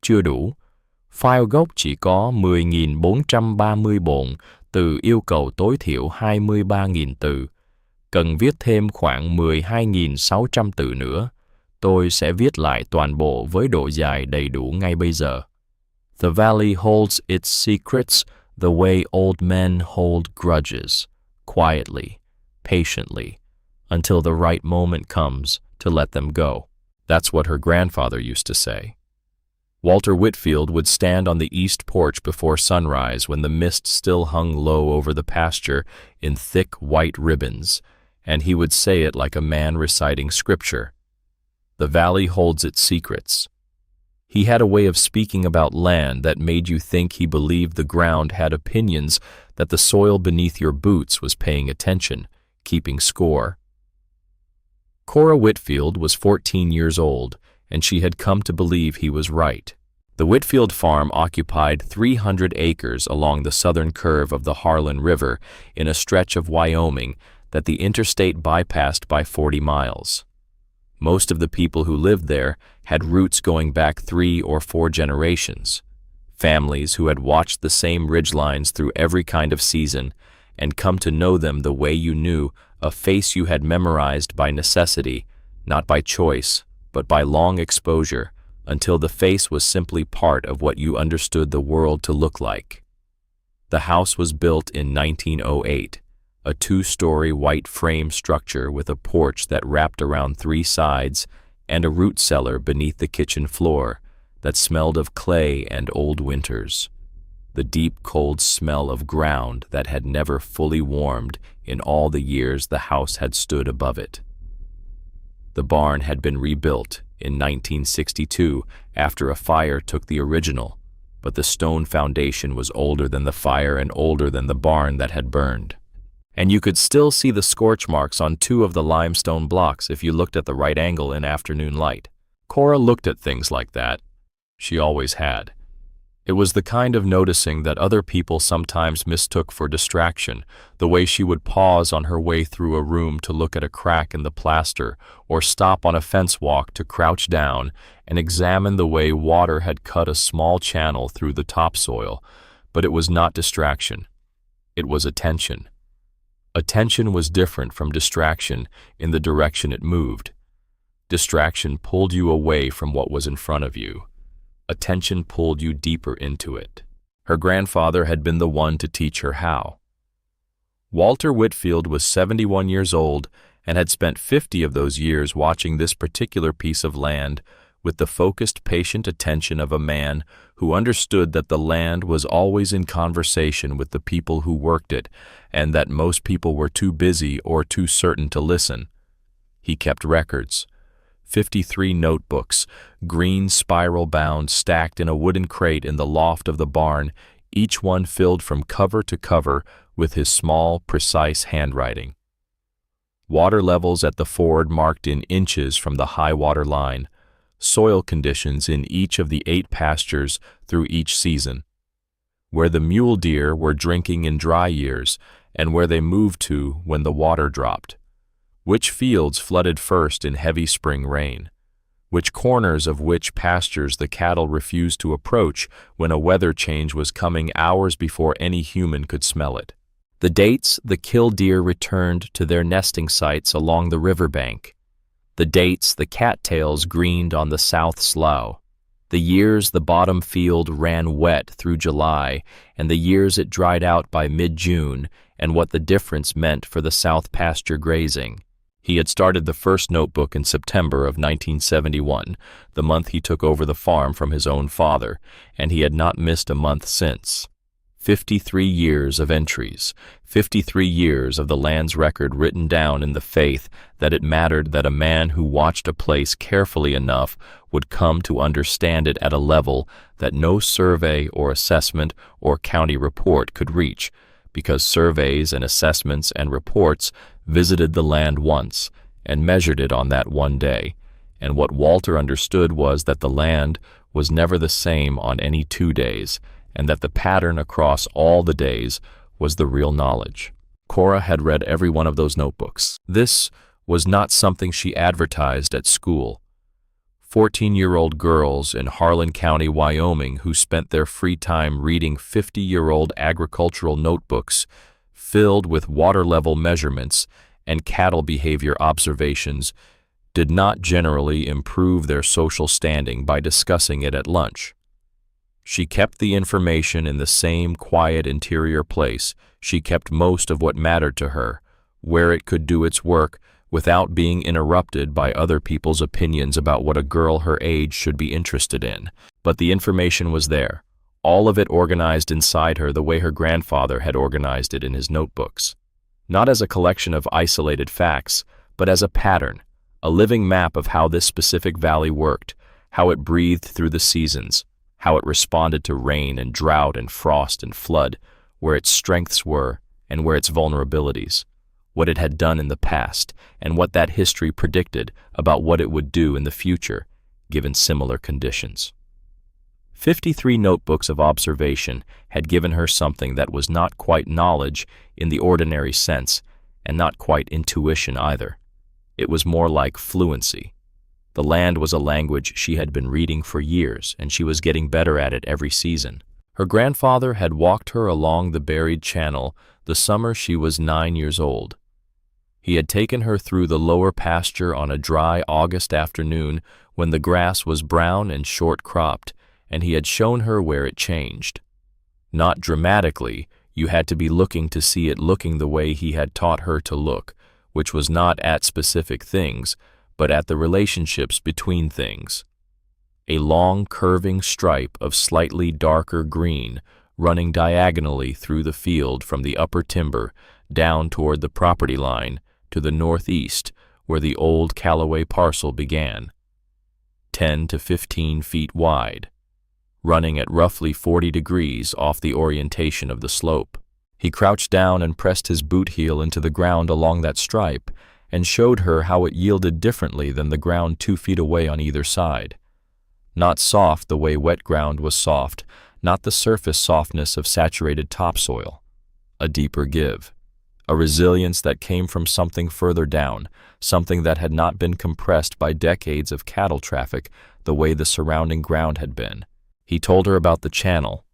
chưa đủ. File gốc chỉ có 10.430 bộn từ yêu cầu tối thiểu 23.000 từ. Cần viết thêm khoảng 12.600 từ nữa. Tôi sẽ viết lại toàn bộ với độ dài đầy đủ ngay bây giờ. The valley holds its secrets the way old men hold grudges, quietly, patiently, until the right moment comes to let them go. That's what her grandfather used to say. Walter Whitfield would stand on the east porch before sunrise when the mist still hung low over the pasture in thick white ribbons, and he would say it like a man reciting scripture. The valley holds its secrets. He had a way of speaking about land that made you think he believed the ground had opinions, that the soil beneath your boots was paying attention, keeping score. Cora Whitfield was 14 years old, and she had come to believe he was right. The Whitfield farm occupied 300 acres along the southern curve of the Harlan River in a stretch of Wyoming that the interstate bypassed by 40 miles. Most of the people who lived there had roots going back 3 or 4 generations, families who had watched the same ridgelines through every kind of season and come to know them the way you knew a face you had memorized by necessity, not by choice, but by long exposure, until the face was simply part of what you understood the world to look like. The house was built in 1908, a 2-story white frame structure with a porch that wrapped around 3 sides and a root cellar beneath the kitchen floor that smelled of clay and old winters, the deep cold smell of ground that had never fully warmed in all the years the house had stood above it. The barn had been rebuilt in 1962 after a fire took the original, but the stone foundation was older than the fire and older than the barn that had burned. And you could still see the scorch marks on 2 of the limestone blocks if you looked at the right angle in afternoon light. Cora looked at things like that. She always had. It was the kind of noticing that other people sometimes mistook for distraction, the way she would pause on her way through a room to look at a crack in the plaster or stop on a fence walk to crouch down and examine the way water had cut a small channel through the topsoil. But it was not distraction. It was attention. Attention was different from distraction in the direction it moved. Distraction pulled you away from what was in front of you. Attention pulled you deeper into it. Her grandfather had been the one to teach her how. Walter Whitfield was 71 years old and had spent 50 of those years watching this particular piece of land with the focused, patient attention of a man who understood that the land was always in conversation with the people who worked it, and that most people were too busy or too certain to listen. He kept records. 53 notebooks, green spiral-bound, stacked in a wooden crate in the loft of the barn, each one filled from cover to cover with his small, precise handwriting. Water levels at the ford marked in inches from the high water line, soil conditions in each of the 8 pastures through each season, where the mule deer were drinking in dry years and where they moved to when the water dropped, which fields flooded first in heavy spring rain, which corners of which pastures the cattle refused to approach when a weather change was coming hours before any human could smell it. The dates the killdeer returned to their nesting sites along the riverbank, the dates the cattails greened on the south slough, the years the bottom field ran wet through July, and the years it dried out by mid-June, and what the difference meant for the south pasture grazing. He had started the first notebook in September of 1971, the month he took over the farm from his own father, and he had not missed a month since. 53 years of entries, 53 years of the land's record written down in the faith that it mattered that a man who watched a place carefully enough would come to understand it at a level that no survey or assessment or county report could reach, because surveys and assessments and reports visited the land once and measured it on that one day, and what Walter understood was that the land was never the same on any 2 days, and that the pattern across all the days was the real knowledge. Cora had read every one of those notebooks. This was not something she advertised at school. 14-year-old girls in Harlan County, Wyoming, who spent their free time reading 50-year-old agricultural notebooks filled with water level measurements and cattle behavior observations, did not generally improve their social standing by discussing it at lunch. She kept the information in the same quiet interior place. She kept most of what mattered to her, where it could do its work without being interrupted by other people's opinions about what a girl her age should be interested in. But the information was there, all of it organized inside her the way her grandfather had organized it in his notebooks. Not as a collection of isolated facts, but as a pattern, a living map of how this specific valley worked, how it breathed through the seasons, how it responded to rain and drought and frost and flood, where its strengths were and where its vulnerabilities, what it had done in the past, and what that history predicted about what it would do in the future, given similar conditions. 53 notebooks of observation had given her something that was not quite knowledge in the ordinary sense, and not quite intuition either. It was more like fluency. The land was a language she had been reading for years, and she was getting better at it every season. Her grandfather had walked her along the buried channel the summer she was 9 years old. He had taken her through the lower pasture on a dry August afternoon when the grass was brown and short-cropped, and he had shown her where it changed. Not dramatically, you had to be looking to see it looking the way he had taught her to look, which was not at specific things, but at the relationships between things. A long curving stripe of slightly darker green running diagonally through the field from the upper timber down toward the property line to the northeast where the old Callaway parcel began, 10 to 15 feet wide, running at roughly 40 degrees off the orientation of the slope. He crouched down and pressed his boot heel into the ground along that stripe and showed her how it yielded differently than the ground 2 feet away on either side. Not soft the way wet ground was soft, not the surface softness of saturated topsoil. A deeper give. A resilience that came from something further down, something that had not been compressed by decades of cattle traffic the way the surrounding ground had been. He told her about the channel.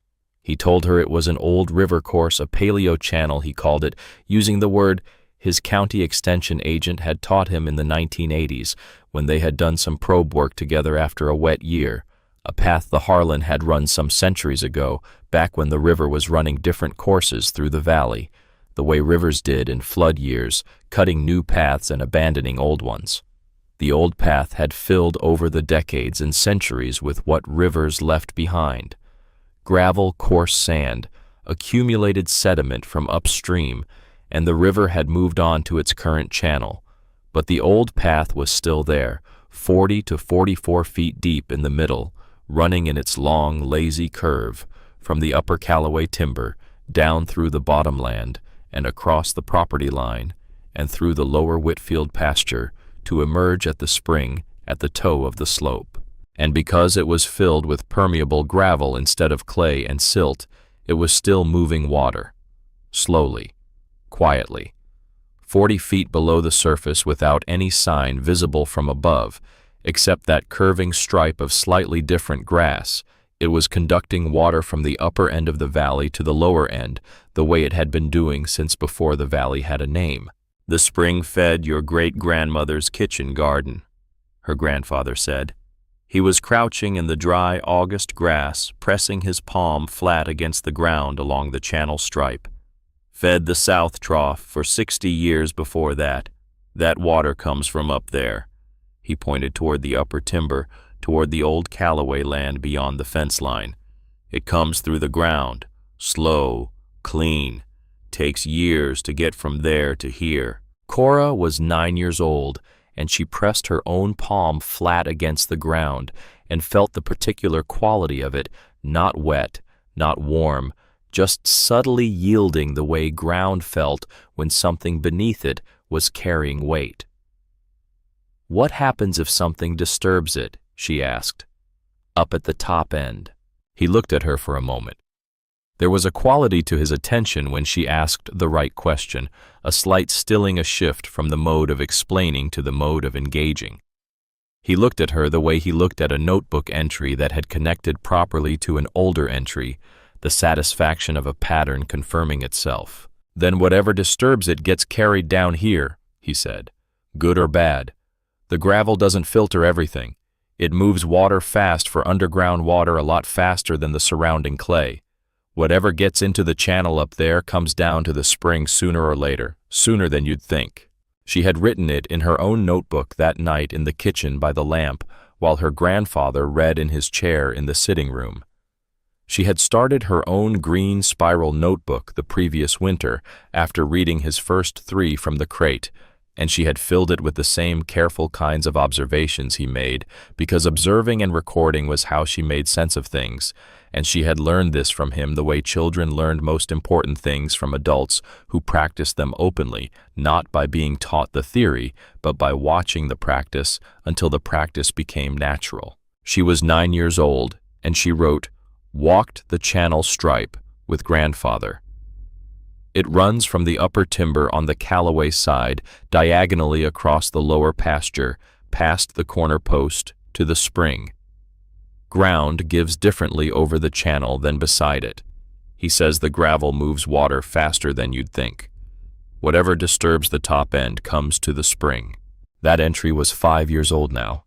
He told her it was an old river course, a paleo channel he called it, using the word his county extension agent had taught him in the 1980s when they had done some probe work together after a wet year, a path the Harlan had run some centuries ago, back when the river was running different courses through the valley, the way rivers did in flood years, cutting new paths and abandoning old ones. The old path had filled over the decades and centuries with what rivers left behind. Gravel, coarse sand, accumulated sediment from upstream, and the river had moved on to its current channel. But the old path was still there, 40 to 44 feet deep in the middle, running in its long, lazy curve from the upper Callaway timber down through the bottomland and across the property line and through the lower Whitfield pasture to emerge at the spring at the toe of the slope. And because it was filled with permeable gravel instead of clay and silt, it was still moving water, slowly, quietly, 40 feet below the surface without any sign visible from above, except that curving stripe of slightly different grass. It was conducting water from the upper end of the valley to the lower end, the way it had been doing since before the valley had a name. "The spring fed your great-grandmother's kitchen garden," her grandfather said. He was crouching in the dry August grass, pressing his palm flat against the ground along the channel stripe. "Fed the South Trough for 60 years before that. That water comes from up there." He pointed toward the upper timber, toward the old Callaway land beyond the fence line. "It comes through the ground, slow, clean. Takes years to get from there to here." Cora was 9 years old, and she pressed her own palm flat against the ground and felt the particular quality of it, not wet, not warm, just subtly yielding the way ground felt when something beneath it was carrying weight. "What happens if something disturbs it?" she asked. "Up at the top end." He looked at her for a moment. There was a quality to his attention when she asked the right question, a slight stilling a shift from the mode of explaining to the mode of engaging. He looked at her the way he looked at a notebook entry that had connected properly to an older entry, the satisfaction of a pattern confirming itself. "Then whatever disturbs it gets carried down here," he said. "Good or bad. The gravel doesn't filter everything. It moves water fast for underground water a lot faster than the surrounding clay. Whatever gets into the channel up there comes down to the spring sooner or later, sooner than you'd think." She had written it in her own notebook that night in the kitchen by the lamp while her grandfather read in his chair in the sitting room. She had started her own green spiral notebook the previous winter after reading his first 3 from the crate, and she had filled it with the same careful kinds of observations he made, because observing and recording was how she made sense of things, and she had learned this from him the way children learned most important things from adults who practiced them openly, not by being taught the theory, but by watching the practice until the practice became natural. She was 9 years old, and she wrote, "Walked the channel stripe with grandfather. It runs from the upper timber on the Callaway side diagonally across the lower pasture, past the corner post, to the spring. Ground gives differently over the channel than beside it. He says the gravel moves water faster than you'd think. Whatever disturbs the top end comes to the spring." That entry was 5 years old now.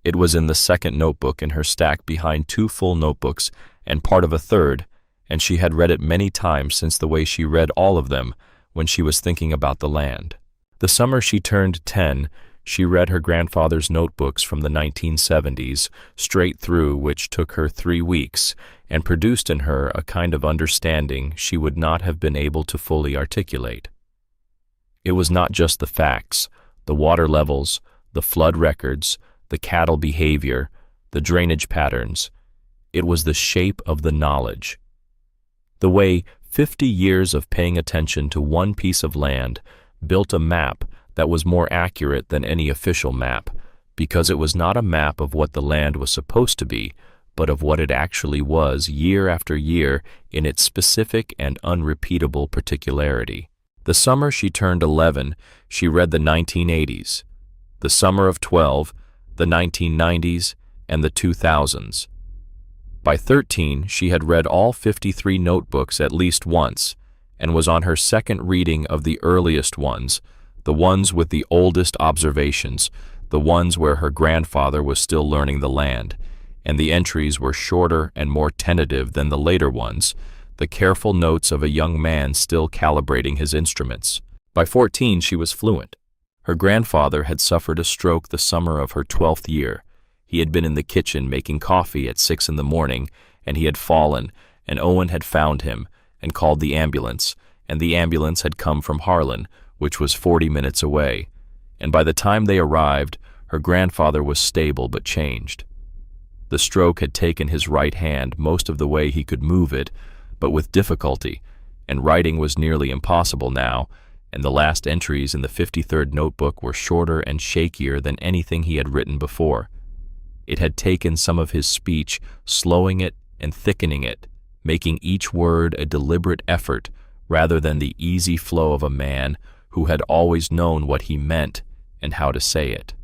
It was in the second notebook in her stack behind 2 full notebooks and part of a third, and she had read it many times since the way she read all of them when she was thinking about the land. The summer she turned 10, she read her grandfather's notebooks from the 1970s, straight through, which took her 3 weeks, and produced in her a kind of understanding she would not have been able to fully articulate. It was not just the facts, the water levels, the flood records, the cattle behavior, the drainage patterns. It was the shape of the knowledge. The way 50 years of paying attention to one piece of land built a map that was more accurate than any official map, because it was not a map of what the land was supposed to be, but of what it actually was year after year in its specific and unrepeatable particularity. The summer she turned 11, she read the 1980s. The summer of 12, the 1990s, and the 2000s. By 13, she had read all 53 notebooks at least once, and was on her second reading of the earliest ones, the ones with the oldest observations, the ones where her grandfather was still learning the land, and the entries were shorter and more tentative than the later ones, the careful notes of a young man still calibrating his instruments. By 14, she was fluent. Her grandfather had suffered a stroke the summer of her 12th year. He had been in the kitchen making coffee at 6 in the morning, and he had fallen, and Owen had found him and called the ambulance, and the ambulance had come from Harlan, which was 40 minutes away, and by the time they arrived, her grandfather was stable but changed. The stroke had taken his right hand most of the way he could move it, but with difficulty, and writing was nearly impossible now, and the last entries in the 53rd notebook were shorter and shakier than anything he had written before. It had taken some of his speech, slowing it and thickening it, making each word a deliberate effort rather than the easy flow of a man who had always known what he meant and how to say it.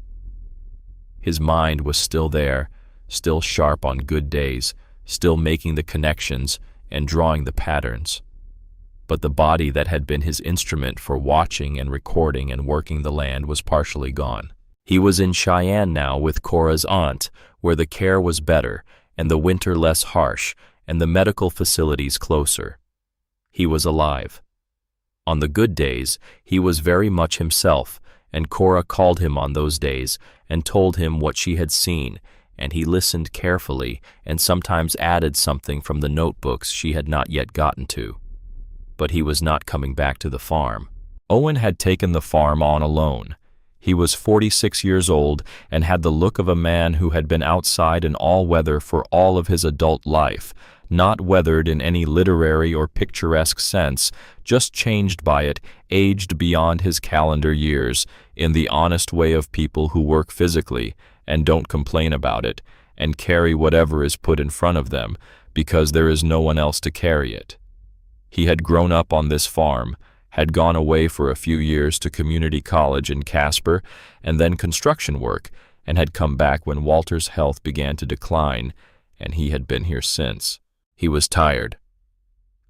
His mind was still there, still sharp on good days, still making the connections and drawing the patterns. But the body that had been his instrument for watching and recording and working the land was partially gone. He was in Cheyenne now with Cora's aunt, where the care was better and the winter less harsh and the medical facilities closer. He was alive. On the good days, he was very much himself, and Cora called him on those days and told him what she had seen, and he listened carefully and sometimes added something from the notebooks she had not yet gotten to. But he was not coming back to the farm. Owen had taken the farm on alone. He was 46 years old and had the look of a man who had been outside in all weather for all of his adult life, not weathered in any literary or picturesque sense, just changed by it, aged beyond his calendar years, in the honest way of people who work physically and don't complain about it, and carry whatever is put in front of them, because there is no one else to carry it. He had grown up on this farm, had gone away for a few years to community college in Casper, and then construction work, and had come back when Walter's health began to decline, and he had been here since. He was tired.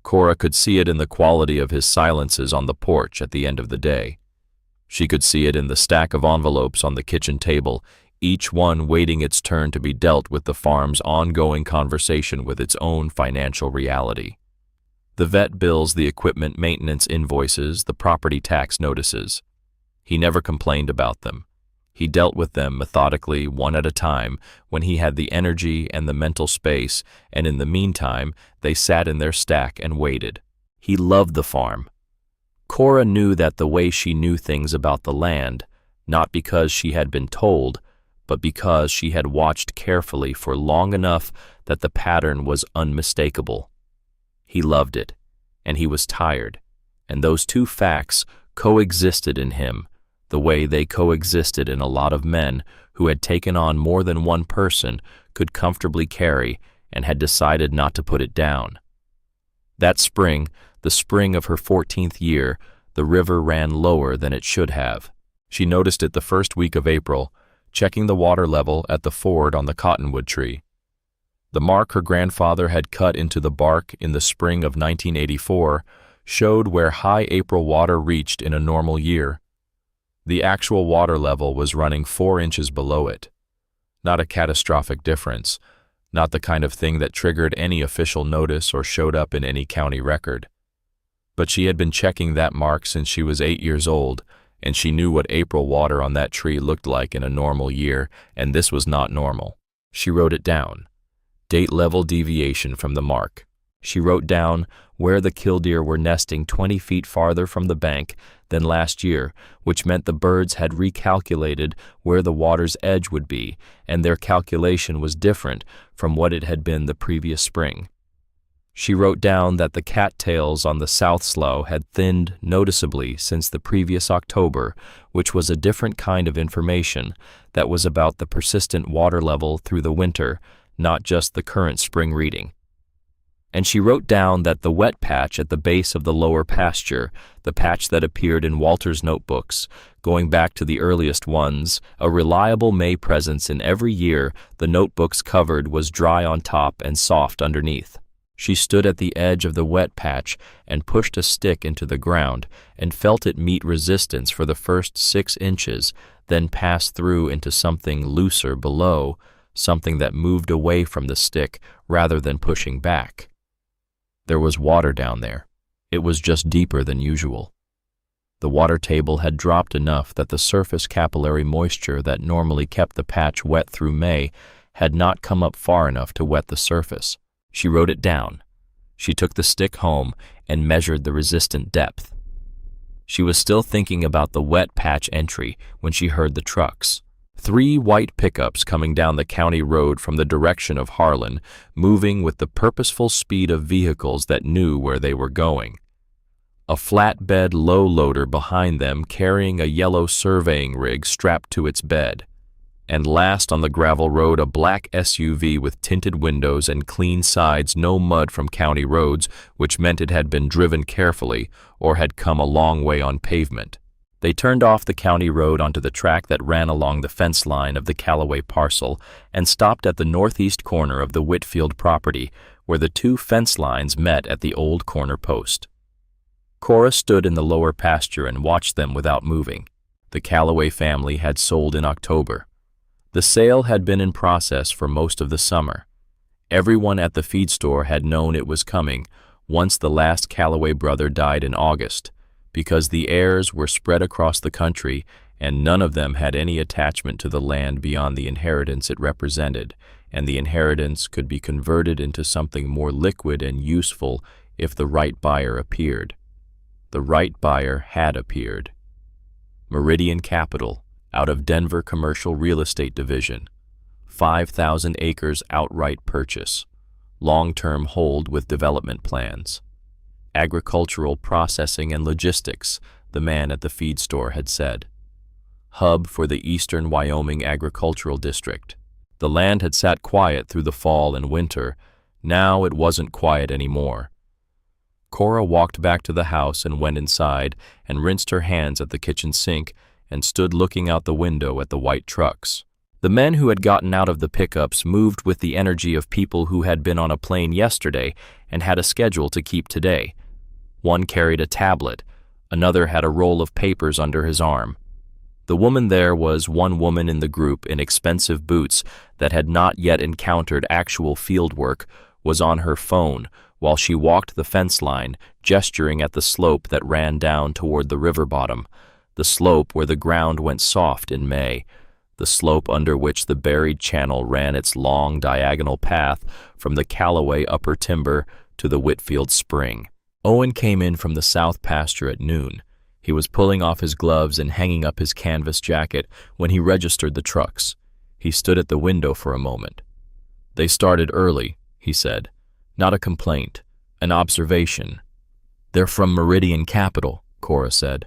Cora could see it in the quality of his silences on the porch at the end of the day. She could see it in the stack of envelopes on the kitchen table, each one waiting its turn to be dealt with the farm's ongoing conversation with its own financial reality. The vet bills, the equipment maintenance invoices, the property tax notices. He never complained about them. He dealt with them methodically, one at a time, when he had the energy and the mental space, and in the meantime, they sat in their stack and waited. He loved the farm. Cora knew that the way she knew things about the land, not because she had been told, but because she had watched carefully for long enough that the pattern was unmistakable. He loved it, and he was tired, and those two facts coexisted in him the way they coexisted in a lot of men who had taken on more than one person could comfortably carry and had decided not to put it down. That spring, the spring of her 14th year, the river ran lower than it should have. She noticed it the first week of April, checking the water level at the ford on the cottonwood tree. The mark her grandfather had cut into the bark in the spring of 1984 showed where high April water reached in a normal year. The actual water level was running 4 inches below it. Not a catastrophic difference, not the kind of thing that triggered any official notice or showed up in any county record. But she had been checking that mark since she was 8 years old, and she knew what April water on that tree looked like in a normal year, and this was not normal. She wrote it down. Date level deviation from the mark. She wrote down where the killdeer were nesting 20 feet farther from the bank than last year, which meant the birds had recalculated where the water's edge would be, and their calculation was different from what it had been the previous spring. She wrote down that the cattails on the south slough had thinned noticeably since the previous October, which was a different kind of information that was about the persistent water level through the winter, not just the current spring reading. And she wrote down that the wet patch at the base of the lower pasture, the patch that appeared in Walter's notebooks, going back to the earliest ones, a reliable May presence in every year the notebooks covered, was dry on top and soft underneath. She stood at the edge of the wet patch and pushed a stick into the ground and felt it meet resistance for the first 6 inches, then pass through into something looser below, something that moved away from the stick rather than pushing back. There was water down there. It was just deeper than usual. The water table had dropped enough that the surface capillary moisture that normally kept the patch wet through May had not come up far enough to wet the surface. She wrote it down. She took the stick home and measured the resistant depth. She was still thinking about the wet patch entry when she heard the trucks. 3 white pickups coming down the county road from the direction of Harlan, moving with the purposeful speed of vehicles that knew where they were going. A flatbed low loader behind them carrying a yellow surveying rig strapped to its bed. And last on the gravel road, a black SUV with tinted windows and clean sides, no mud from county roads, which meant it had been driven carefully or had come a long way on pavement. They turned off the county road onto the track that ran along the fence line of the Callaway parcel and stopped at the northeast corner of the Whitfield property, where the 2 fence lines met at the old corner post. Cora stood in the lower pasture and watched them without moving. The Callaway family had sold in October. The sale had been in process for most of the summer. Everyone at the feed store had known it was coming once the last Callaway brother died in August, because the heirs were spread across the country and none of them had any attachment to the land beyond the inheritance it represented, and the inheritance could be converted into something more liquid and useful if the right buyer appeared. The right buyer had appeared. Meridian Capital, out of Denver Commercial Real Estate Division. 5,000 acres outright purchase. Long-term hold with development plans. Agricultural processing and logistics, the man at the feed store had said. Hub for the Eastern Wyoming Agricultural District. The land had sat quiet through the fall and winter. Now it wasn't quiet anymore. Cora walked back to the house and went inside and rinsed her hands at the kitchen sink and stood looking out the window at the white trucks. The men who had gotten out of the pickups moved with the energy of people who had been on a plane yesterday and had a schedule to keep today. One carried a tablet, another had a roll of papers under his arm. The woman there was one woman in the group in expensive boots that had not yet encountered actual field work, was on her phone while she walked the fence line, gesturing at the slope that ran down toward the river bottom, the slope where the ground went soft in May, the slope under which the buried channel ran its long diagonal path from the Callaway upper timber to the Whitfield spring. Owen came in from the south pasture at noon. He was pulling off his gloves and hanging up his canvas jacket when he registered the trucks. He stood at the window for a moment. "They started early," he said. "Not a complaint, an observation." "They're from Meridian Capital," Cora said.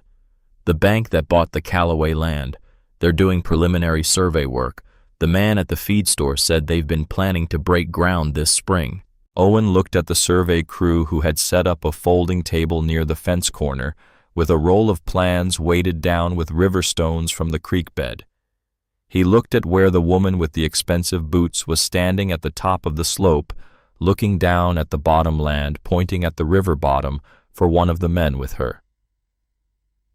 "The bank that bought the Callaway land. They're doing preliminary survey work. The man at the feed store said they've been planning to break ground this spring." Owen looked at the survey crew who had set up a folding table near the fence corner with a roll of plans weighted down with river stones from the creek bed. He looked at where the woman with the expensive boots was standing at the top of the slope, looking down at the bottom land, pointing at the river bottom for one of the men with her.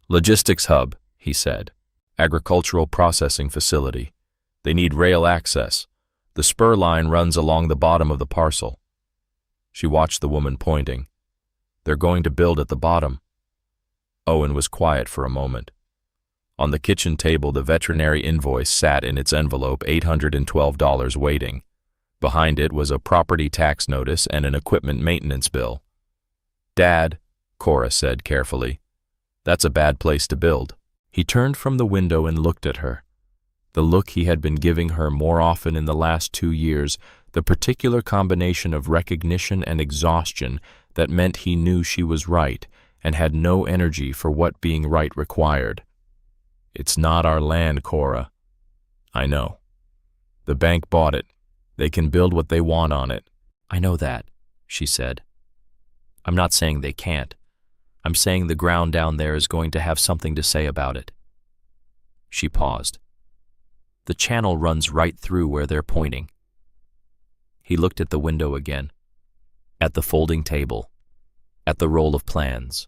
"Logistics hub," he said. "Agricultural processing facility. They need rail access. The spur line runs along the bottom of the parcel." She watched the woman pointing. "They're going to build at the bottom." Owen was quiet for a moment. On the kitchen table, the veterinary invoice sat in its envelope, $812 waiting. Behind it was a property tax notice and an equipment maintenance bill. "Dad," Cora said carefully, "that's a bad place to build." He turned from the window and looked at her. The look he had been giving her more often in the last 2 years, the particular combination of recognition and exhaustion that meant he knew she was right and had no energy for what being right required. "It's not our land, Cora." "I know. The bank bought it. They can build what they want on it." "I know that," she said. "I'm not saying they can't. I'm saying the ground down there is going to have something to say about it." She paused. "The channel runs right through where they're pointing." He looked at the window again, at the folding table, at the roll of plans.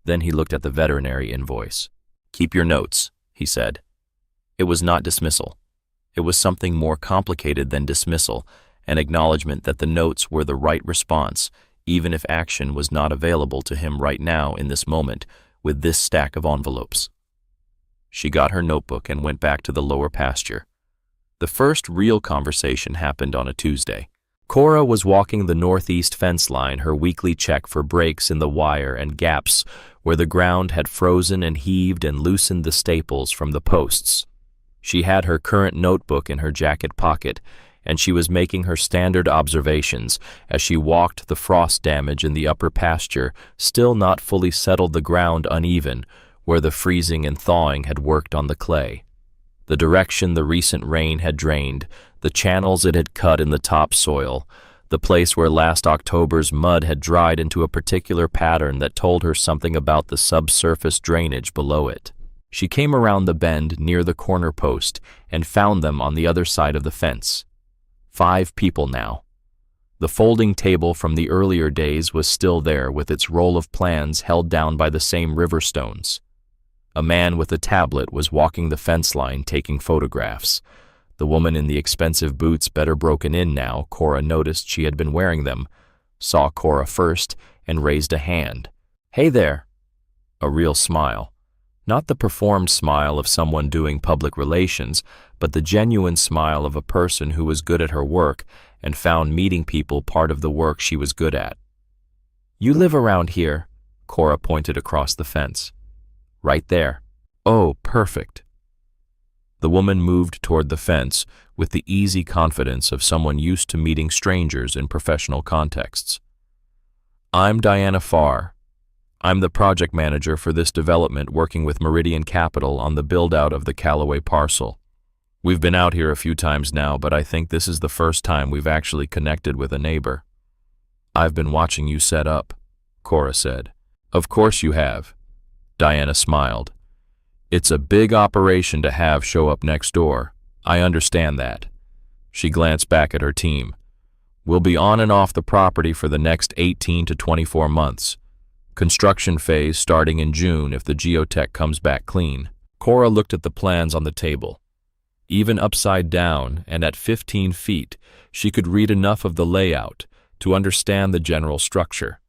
Then he looked at the veterinary invoice. "Keep your notes," he said. It was not dismissal. It was something more complicated than dismissal, an acknowledgement that the notes were the right response, even if action was not available to him right now in this moment with this stack of envelopes. She got her notebook and went back to the lower pasture. The first real conversation happened on a Tuesday. Cora was walking the northeast fence line, her weekly check for breaks in the wire and gaps where the ground had frozen and heaved and loosened the staples from the posts. She had her current notebook in her jacket pocket, and she was making her standard observations as she walked the frost damage in the upper pasture, still not fully settled the ground uneven, where the freezing and thawing had worked on the clay. The direction the recent rain had drained, the channels it had cut in the topsoil, the place where last October's mud had dried into a particular pattern that told her something about the subsurface drainage below it. She came around the bend near the corner post and found them on the other side of the fence. 5 people now. The folding table from the earlier days was still there with its roll of plans held down by the same river stones. A man with a tablet was walking the fence line taking photographs. The woman in the expensive boots, better broken in now, Cora noticed she had been wearing them, saw Cora first and raised a hand. "Hey there." A real smile. Not the performed smile of someone doing public relations, but the genuine smile of a person who was good at her work and found meeting people part of the work she was good at. "You live around here," Cora pointed across the fence. "Right there." "Oh, perfect." The woman moved toward the fence with the easy confidence of someone used to meeting strangers in professional contexts. "I'm Diana Farr. I'm the project manager for this development working with Meridian Capital on the build-out of the Callaway parcel. We've been out here a few times now, but I think this is the first time we've actually connected with a neighbor." "I've been watching you set up," Cora said. "Of course you have." Diana smiled. "It's a big operation to have show up next door," I understand that. She glanced back at her team. We'll be on and off the property for the next 18 to 24 months. Construction phase starting in June if the geotech comes back clean. Cora looked at the plans on the table. Even upside down and at 15 feet, she could read enough of the layout to understand the general structure.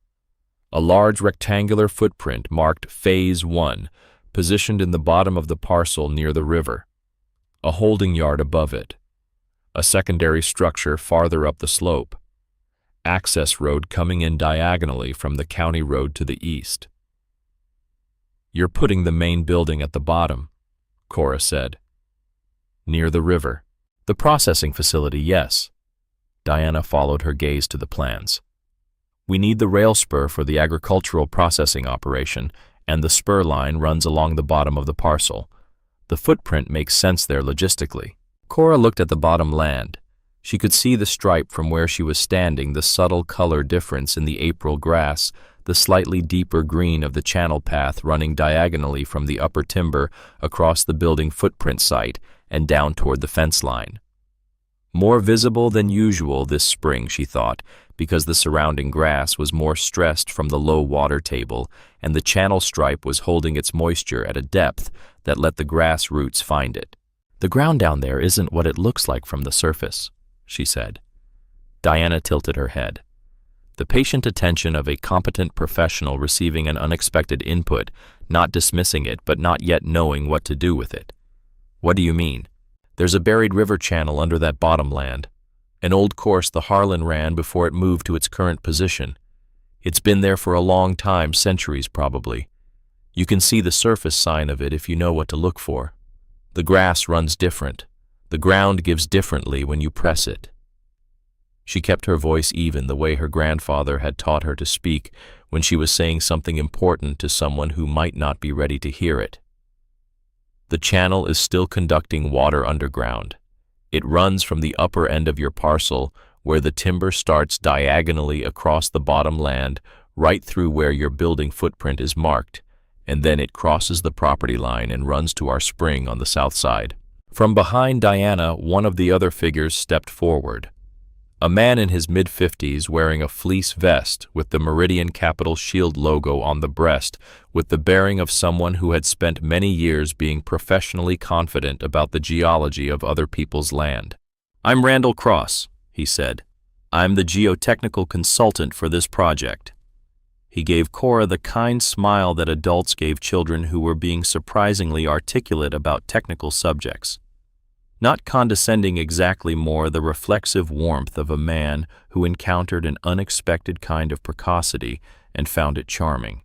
A large rectangular footprint marked Phase 1, positioned in the bottom of the parcel near the river. A holding yard above it. A secondary structure farther up the slope. Access road coming in diagonally from the county road to the east. You're putting the main building at the bottom, Cora said. Near the river. The processing facility, yes. Diana followed her gaze to the plans. We need the rail spur for the agricultural processing operation, and the spur line runs along the bottom of the parcel. The footprint makes sense there logistically. Cora looked at the bottom land. She could see the stripe from where she was standing, the subtle color difference in the April grass, the slightly deeper green of the channel path running diagonally from the upper timber across the building footprint site and down toward the fence line. More visible than usual this spring, she thought, because the surrounding grass was more stressed from the low water table and the channel stripe was holding its moisture at a depth that let the grass roots find it. The ground down there isn't what it looks like from the surface, she said. Diana tilted her head. The patient attention of a competent professional receiving an unexpected input, not dismissing it but not yet knowing what to do with it. What do you mean? There's a buried river channel under that bottom land. An old course the Harlan ran before it moved to its current position. It's been there for a long time, centuries probably. You can see the surface sign of it if you know what to look for. The grass runs different. The ground gives differently when you press it. She kept her voice even the way her grandfather had taught her to speak when she was saying something important to someone who might not be ready to hear it. The channel is still conducting water underground. It runs from the upper end of your parcel, where the timber starts diagonally across the bottom land, right through where your building footprint is marked, and then it crosses the property line and runs to our spring on the south side. From behind Diana, one of the other figures stepped forward. A man in his mid-50s wearing a fleece vest with the Meridian Capital Shield logo on the breast, with the bearing of someone who had spent many years being professionally confident about the geology of other people's land. I'm Randall Cross, he said. I'm the geotechnical consultant for this project. He gave Cora the kind smile that adults gave children who were being surprisingly articulate about technical subjects. Not condescending exactly, more the reflexive warmth of a man who encountered an unexpected kind of precocity and found it charming.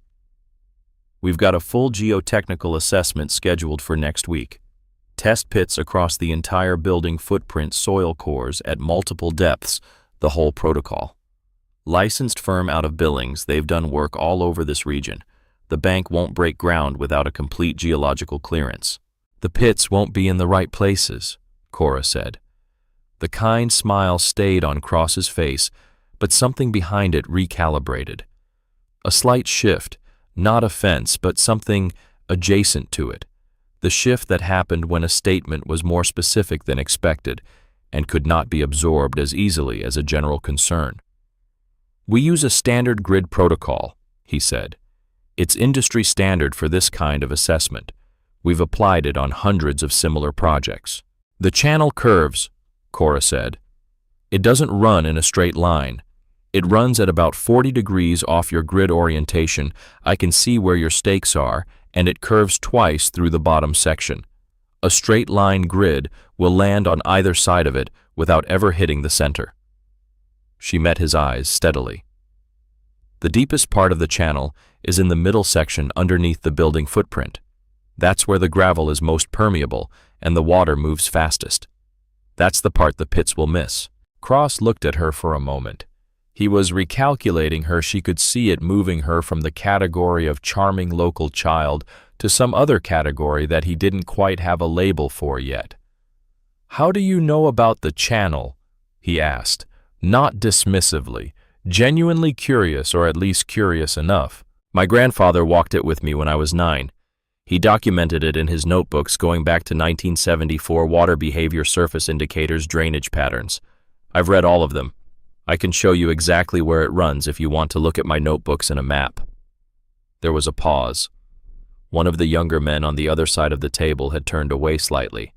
We've got a full geotechnical assessment scheduled for next week. Test pits across the entire building footprint, soil cores at multiple depths, the whole protocol. Licensed firm out of Billings, they've done work all over this region. The bank won't break ground without a complete geological clearance. The pits won't be in the right places, Cora said. The kind smile stayed on Cross's face, but something behind it recalibrated. A slight shift, not offense, but something adjacent to it. The shift that happened when a statement was more specific than expected and could not be absorbed as easily as a general concern. We use a standard grid protocol, he said. It's industry standard for this kind of assessment. We've applied it on hundreds of similar projects. The channel curves, Cora said. It doesn't run in a straight line. It runs at about 40 degrees off your grid orientation. I can see where your stakes are, and it curves twice through the bottom section. A straight line grid will land on either side of it without ever hitting the center. She met his eyes steadily. The deepest part of the channel is in the middle section underneath the building footprint. That's where the gravel is most permeable and the water moves fastest. That's the part the pits will miss. Cross looked at her for a moment. He was recalculating her. She could see it moving her from the category of charming local child to some other category that he didn't quite have a label for yet. How do you know about the channel? He asked, not dismissively, genuinely curious, or at least curious enough. My grandfather walked it with me when I was 9. He documented it in his notebooks going back to 1974 water behavior surface indicators drainage patterns. I've read all of them. I can show you exactly where it runs if you want to look at my notebooks and a map. There was a pause. One of the younger men on the other side of the table had turned away slightly.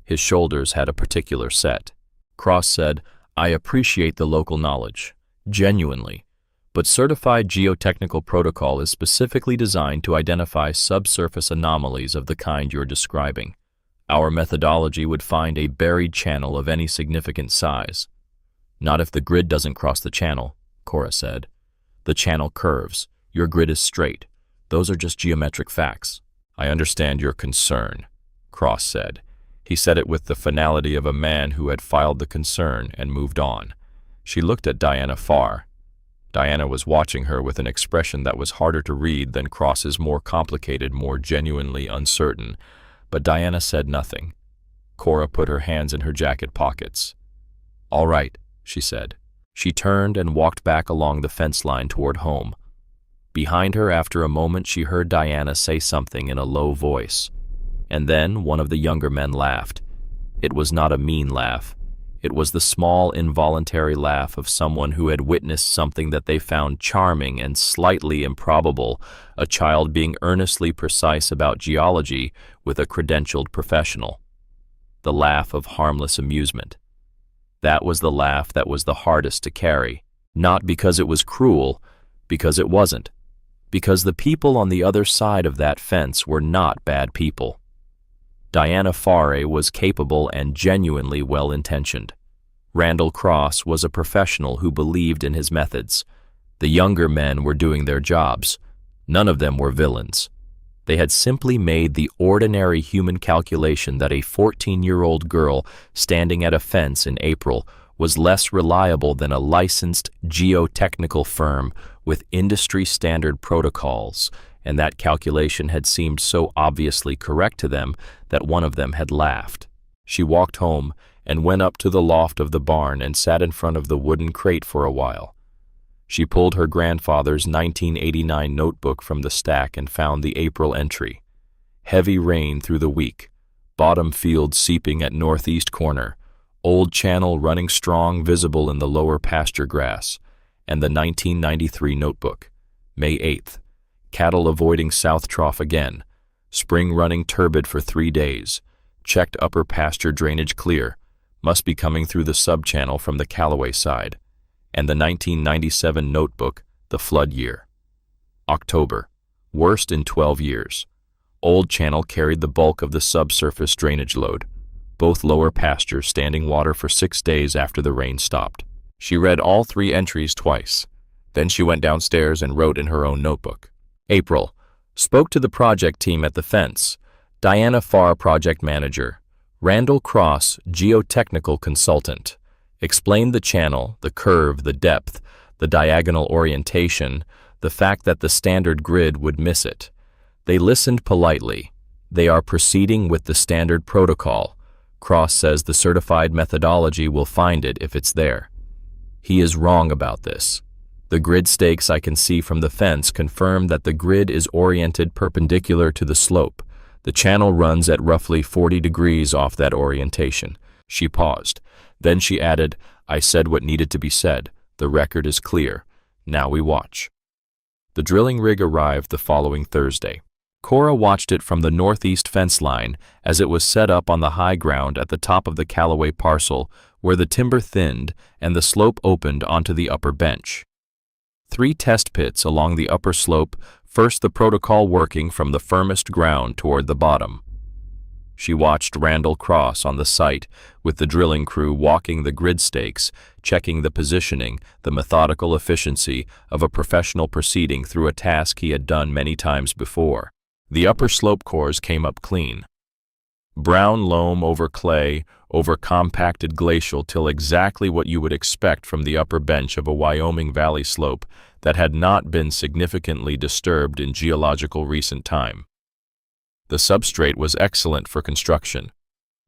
His shoulders had a particular set. Cross said, "I appreciate the local knowledge, genuinely, but certified geotechnical protocol is specifically designed to identify subsurface anomalies of the kind you're describing. Our methodology would find a buried channel of any significant size." "Not if the grid doesn't cross the channel," Cora said. "The channel curves. Your grid is straight. Those are just geometric facts." "I understand your concern," Cross said. He said it with the finality of a man who had filed the concern and moved on. She looked at Diana Farr. Diana was watching her with an expression that was harder to read than Cross's more complicated, more genuinely uncertain, but Diana said nothing. Cora put her hands in her jacket pockets. "All right," she said. She turned and walked back along the fence line toward home. Behind her, after a moment, she heard Diana say something in a low voice. And then one of the younger men laughed. It was not a mean laugh. It was the small, involuntary laugh of someone who had witnessed something that they found charming and slightly improbable, a child being earnestly precise about geology with a credentialed professional. The laugh of harmless amusement. That was the laugh that was the hardest to carry, not because it was cruel, because it wasn't. Because the people on the other side of that fence were not bad people. Diana Farr was capable and genuinely well-intentioned. Randall Cross was a professional who believed in his methods. The younger men were doing their jobs. None of them were villains. They had simply made the ordinary human calculation that a 14-year-old girl standing at a fence in April was less reliable than a licensed geotechnical firm with industry-standard protocols, and that calculation had seemed so obviously correct to them that one of them had laughed. She walked home and went up to the loft of the barn and sat in front of the wooden crate for a while. She pulled her grandfather's 1989 notebook from the stack and found the April entry. Heavy rain through the week, bottom field seeping at northeast corner, old channel running strong visible in the lower pasture grass, and the 1993 notebook, May 8th. Cattle avoiding south trough again. Spring running turbid for 3 days. Checked upper pasture drainage clear. Must be coming through the sub-channel from the Callaway side. And the 1997 notebook, the flood year. October. Worst in 12 years. Old channel carried the bulk of the subsurface drainage load. Both lower pastures standing water for 6 days after the rain stopped. She read all 3 entries twice. Then she went downstairs and wrote in her own notebook. April. Spoke to the project team at the fence. Diana Farr, project manager. Randall Cross, geotechnical consultant. Explained the channel, the curve, the depth, the diagonal orientation, the fact that the standard grid would miss it. They listened politely. They are proceeding with the standard protocol. Cross says the certified methodology will find it if it's there. He is wrong about this. The grid stakes I can see from the fence confirm that the grid is oriented perpendicular to the slope. The channel runs at roughly 40 degrees off that orientation. She paused. Then she added, "I said what needed to be said. The record is clear. Now we watch." The drilling rig arrived the following Thursday. Cora watched it from the northeast fence line as it was set up on the high ground at the top of the Callaway parcel where the timber thinned and the slope opened onto the upper bench. 3 test pits along the upper slope, first the protocol working from the firmest ground toward the bottom. She watched Randall Cross on the site with the drilling crew walking the grid stakes, checking the positioning, the methodical efficiency of a professional proceeding through a task he had done many times before. The upper slope cores came up clean. Brown loam over clay, over compacted glacial till exactly what you would expect from the upper bench of a Wyoming valley slope that had not been significantly disturbed in geological recent time. The substrate was excellent for construction.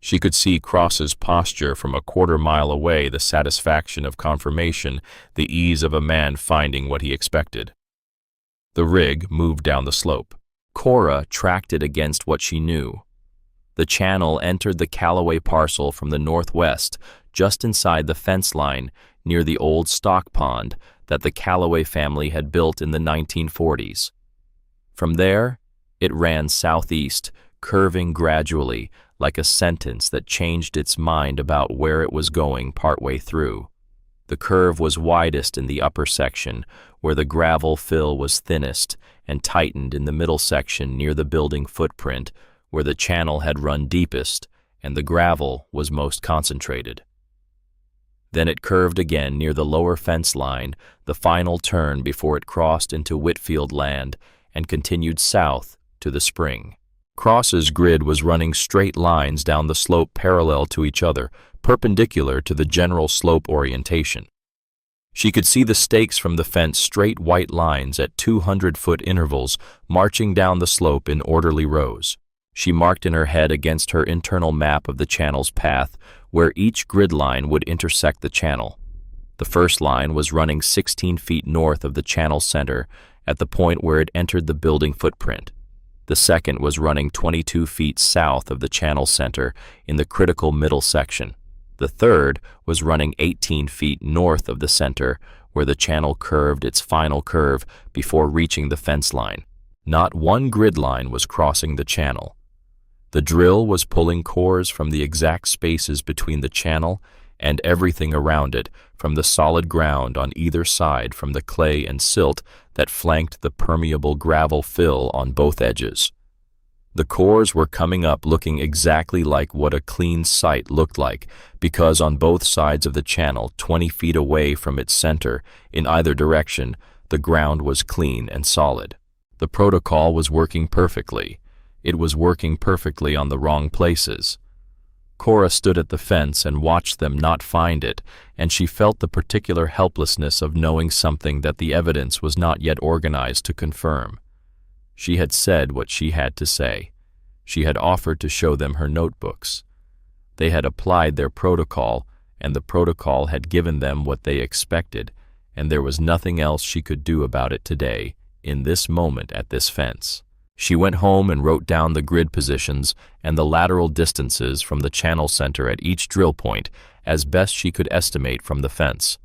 She could see Cross's posture from a quarter-mile away, the satisfaction of confirmation, the ease of a man finding what he expected. The rig moved down the slope. Cora tracked it against what she knew. The channel entered the Callaway parcel from the northwest, just inside the fence line near the old stock pond that the Callaway family had built in the 1940s. From there, it ran southeast, curving gradually like a sentence that changed its mind about where it was going partway through. The curve was widest in the upper section, where the gravel fill was thinnest, and tightened in the middle section near the building footprint, where the channel had run deepest and the gravel was most concentrated. Then it curved again near the lower fence line, the final turn before it crossed into Whitfield land and continued south to the spring. Cross's grid was running straight lines down the slope parallel to each other, perpendicular to the general slope orientation. She could see the stakes from the fence, straight white lines at 200-foot intervals marching down the slope in orderly rows. She marked in her head against her internal map of the channel's path where each grid line would intersect the channel. The first line was running 16 feet north of the channel center at the point where it entered the building footprint. The second was running 22 feet south of the channel center in the critical middle section. The third was running 18 feet north of the center where the channel curved its final curve before reaching the fence line. Not one grid line was crossing the channel. The drill was pulling cores from the exact spaces between the channel and everything around it, from the solid ground on either side from the clay and silt that flanked the permeable gravel fill on both edges. The cores were coming up looking exactly like what a clean site looked like, because on both sides of the channel, 20 feet away from its center, in either direction, the ground was clean and solid. The protocol was working perfectly. It was working perfectly on the wrong places. Cora stood at the fence and watched them not find it, and she felt the particular helplessness of knowing something that the evidence was not yet organized to confirm. She had said what she had to say. She had offered to show them her notebooks. They had applied their protocol, and the protocol had given them what they expected, and there was nothing else she could do about it today, in this moment at this fence. She went home and wrote down the grid positions and the lateral distances from the channel center at each drill point as best she could estimate from the fence.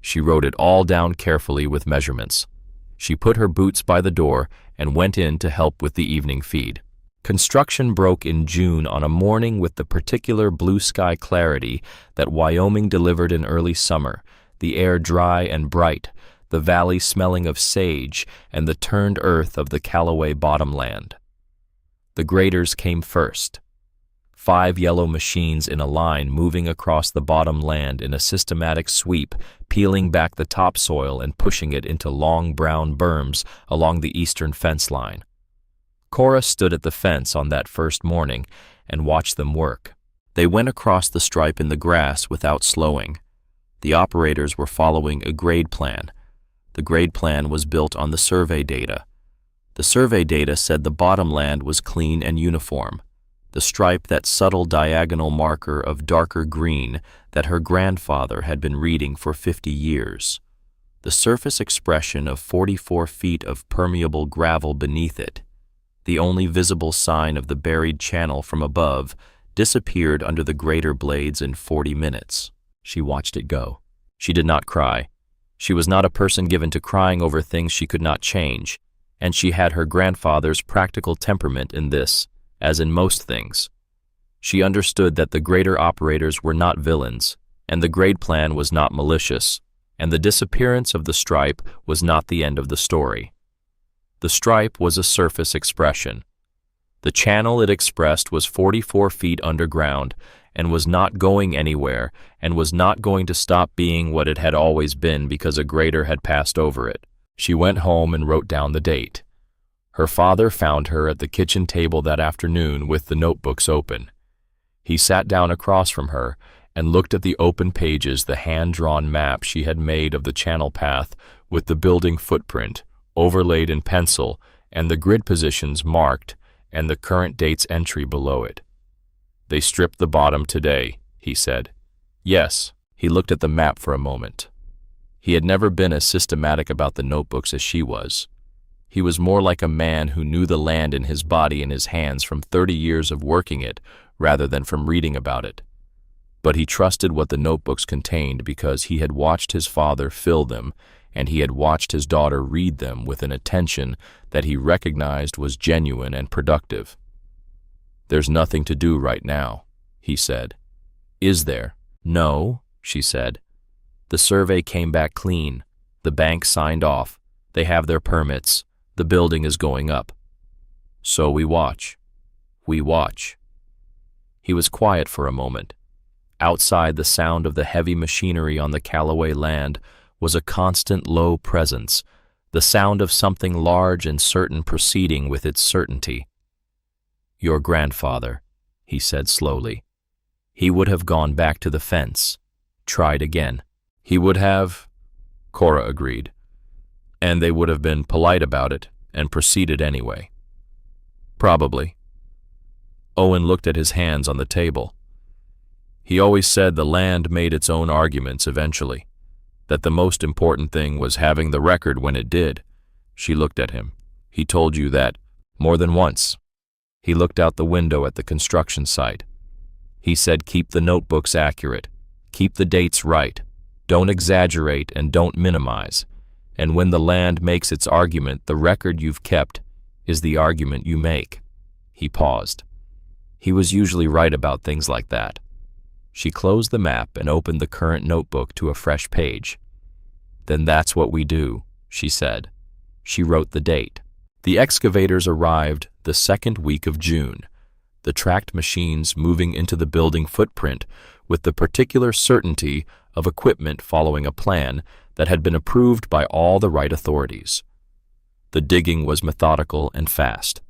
She wrote it all down carefully with measurements. She put her boots by the door and went in to help with the evening feed. Construction broke in June on a morning with the particular blue sky clarity that Wyoming delivered in early summer, the air dry and bright, the valley smelling of sage, and the turned earth of the Callaway bottomland. The graders came first. 5 yellow machines in a line moving across the bottomland in a systematic sweep, peeling back the topsoil and pushing it into long brown berms along the eastern fence line. Cora stood at the fence on that first morning and watched them work. They went across the stripe in the grass without slowing. The operators were following a grade plan. The grade plan was built on the survey data. The survey data said the bottomland was clean and uniform. The stripe, that subtle diagonal marker of darker green that her grandfather had been reading for 50 years. The surface expression of 44 feet of permeable gravel beneath it. The only visible sign of the buried channel from above disappeared under the grader blades in 40 minutes. She watched it go. She did not cry. She was not a person given to crying over things she could not change, and she had her grandfather's practical temperament in this, as in most things. She understood that the grader operators were not villains, and the grade plan was not malicious, and the disappearance of the stripe was not the end of the story. The stripe was a surface expression. The channel it expressed was 44 feet underground, and was not going anywhere, and was not going to stop being what it had always been because a grader had passed over it. She went home and wrote down the date. Her father found her at the kitchen table that afternoon with the notebooks open. He sat down across from her and looked at the open pages, the hand-drawn map she had made of the channel path with the building footprint, overlaid in pencil, and the grid positions marked, and the current date's entry below it. "They stripped the bottom today," he said. "Yes." He looked at the map for a moment. He had never been as systematic about the notebooks as she was. He was more like a man who knew the land in his body and his hands from 30 years of working it rather than from reading about it. But he trusted what the notebooks contained because he had watched his father fill them, and he had watched his daughter read them with an attention that he recognized was genuine and productive. "There's nothing to do right now," he said. "Is there?" "No," she said. "The survey came back clean. The bank signed off. They have their permits. The building is going up. So we watch. We watch." He was quiet for a moment. Outside, the sound of the heavy machinery on the Callaway land was a constant low presence, the sound of something large and certain proceeding with its certainty. "Your grandfather," he said slowly. "He would have gone back to the fence, tried again." "He would have," Cora agreed. "And they would have been polite about it and proceeded anyway." "Probably." Owen looked at his hands on the table. "He always said the land made its own arguments eventually, that the most important thing was having the record when it did." She looked at him. "He told you that more than once." He looked out the window at the construction site. He said, "Keep the notebooks accurate. Keep the dates right. Don't exaggerate and don't minimize. And when the land makes its argument, the record you've kept is the argument you make." He paused. He was usually right about things like that. She closed the map and opened the current notebook to a fresh page. "Then that's what we do," she said. She wrote the date. The excavators arrived the second week of June, the tracked machines moving into the building footprint with the particular certainty of equipment following a plan that had been approved by all the right authorities. The digging was methodical and fast.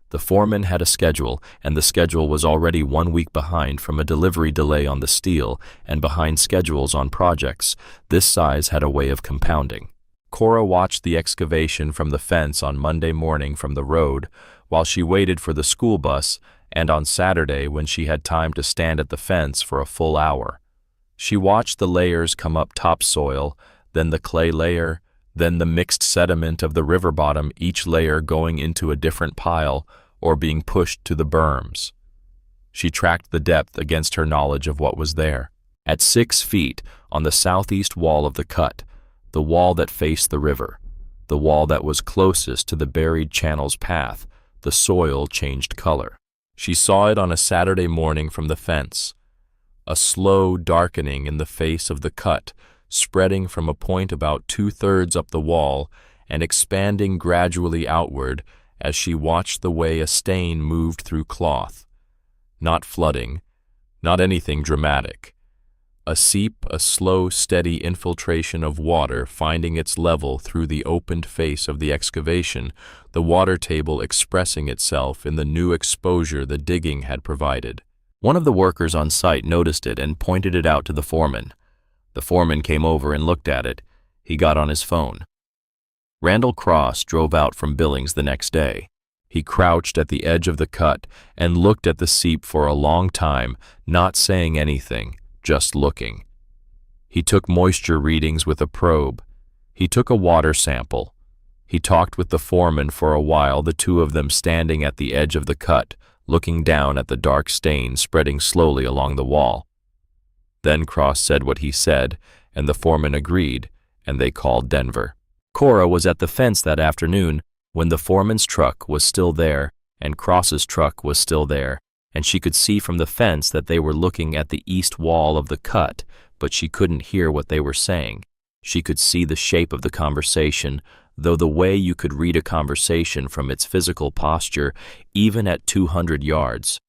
The foreman had a schedule, and the schedule was already 1 week behind from a delivery delay on the steel and behind schedules on projects. This size had a way of compounding. Cora watched the excavation from the fence on Monday morning from the road while she waited for the school bus, and on Saturday when she had time to stand at the fence for a full hour. She watched the layers come up topsoil, then the clay layer, then the mixed sediment of the river bottom, each layer going into a different pile or being pushed to the berms. She tracked the depth against her knowledge of what was there. At 6 feet, on the southeast wall of the cut, the wall that faced the river, the wall that was closest to the buried channel's path, the soil changed color. She saw it on a Saturday morning from the fence, a slow darkening in the face of the cut, spreading from a point about 2/3 up the wall and expanding gradually outward as she watched the way a stain moved through cloth. Not flooding, not anything dramatic. A seep, a slow, steady infiltration of water finding its level through the opened face of the excavation, the water table expressing itself in the new exposure the digging had provided. One of the workers on site noticed it and pointed it out to the foreman. The foreman came over and looked at it. He got on his phone. Randall Cross drove out from Billings the next day. He crouched at the edge of the cut and looked at the seep for a long time, not saying anything, just looking. He took moisture readings with a probe. He took a water sample. He talked with the foreman for a while, the two of them standing at the edge of the cut, looking down at the dark stain spreading slowly along the wall. Then Cross said what he said, and the foreman agreed, and they called Denver. Cora was at the fence that afternoon when the foreman's truck was still there and Cross's truck was still there, and she could see from the fence that they were looking at the east wall of the cut, but she couldn't hear what they were saying. She could see the shape of the conversation, though the way you could read a conversation from its physical posture, even at 200 yards.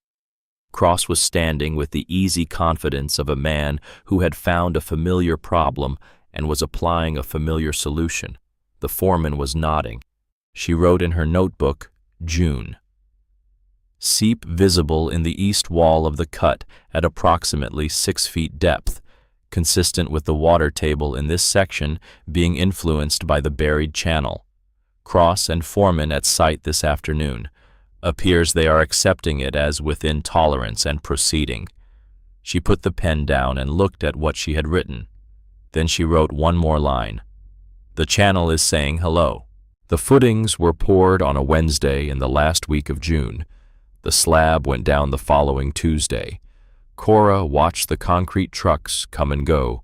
Cross was standing with the easy confidence of a man who had found a familiar problem and was applying a familiar solution. The foreman was nodding. She wrote in her notebook, June. Seep visible in the east wall of the cut at approximately 6 feet depth, consistent with the water table in this section being influenced by the buried channel. Cross and foreman at site this afternoon. Appears they are accepting it as within tolerance and proceeding. She put the pen down and looked at what she had written. Then she wrote one more line. The channel is saying hello. The footings were poured on a Wednesday in the last week of June. The slab went down the following Tuesday. Cora watched the concrete trucks come and go,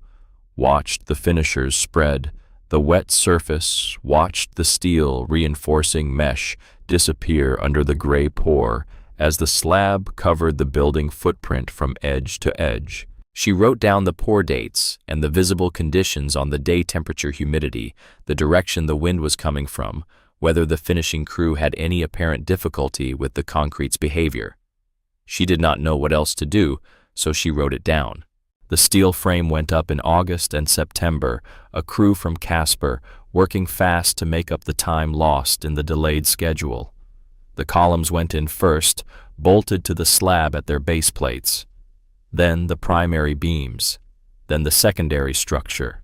watched the finishers spread, the wet surface, watched the steel reinforcing mesh disappear under the gray pour as the slab covered the building footprint from edge to edge. She wrote down the pour dates and the visible conditions on the day: temperature, humidity, the direction the wind was coming from, whether the finishing crew had any apparent difficulty with the concrete's behavior. She did not know what else to do, so she wrote it down. The steel frame went up in August and September, a crew from Casper working fast to make up the time lost in the delayed schedule. The columns went in first, bolted to the slab at their base plates. Then the primary beams, then the secondary structure.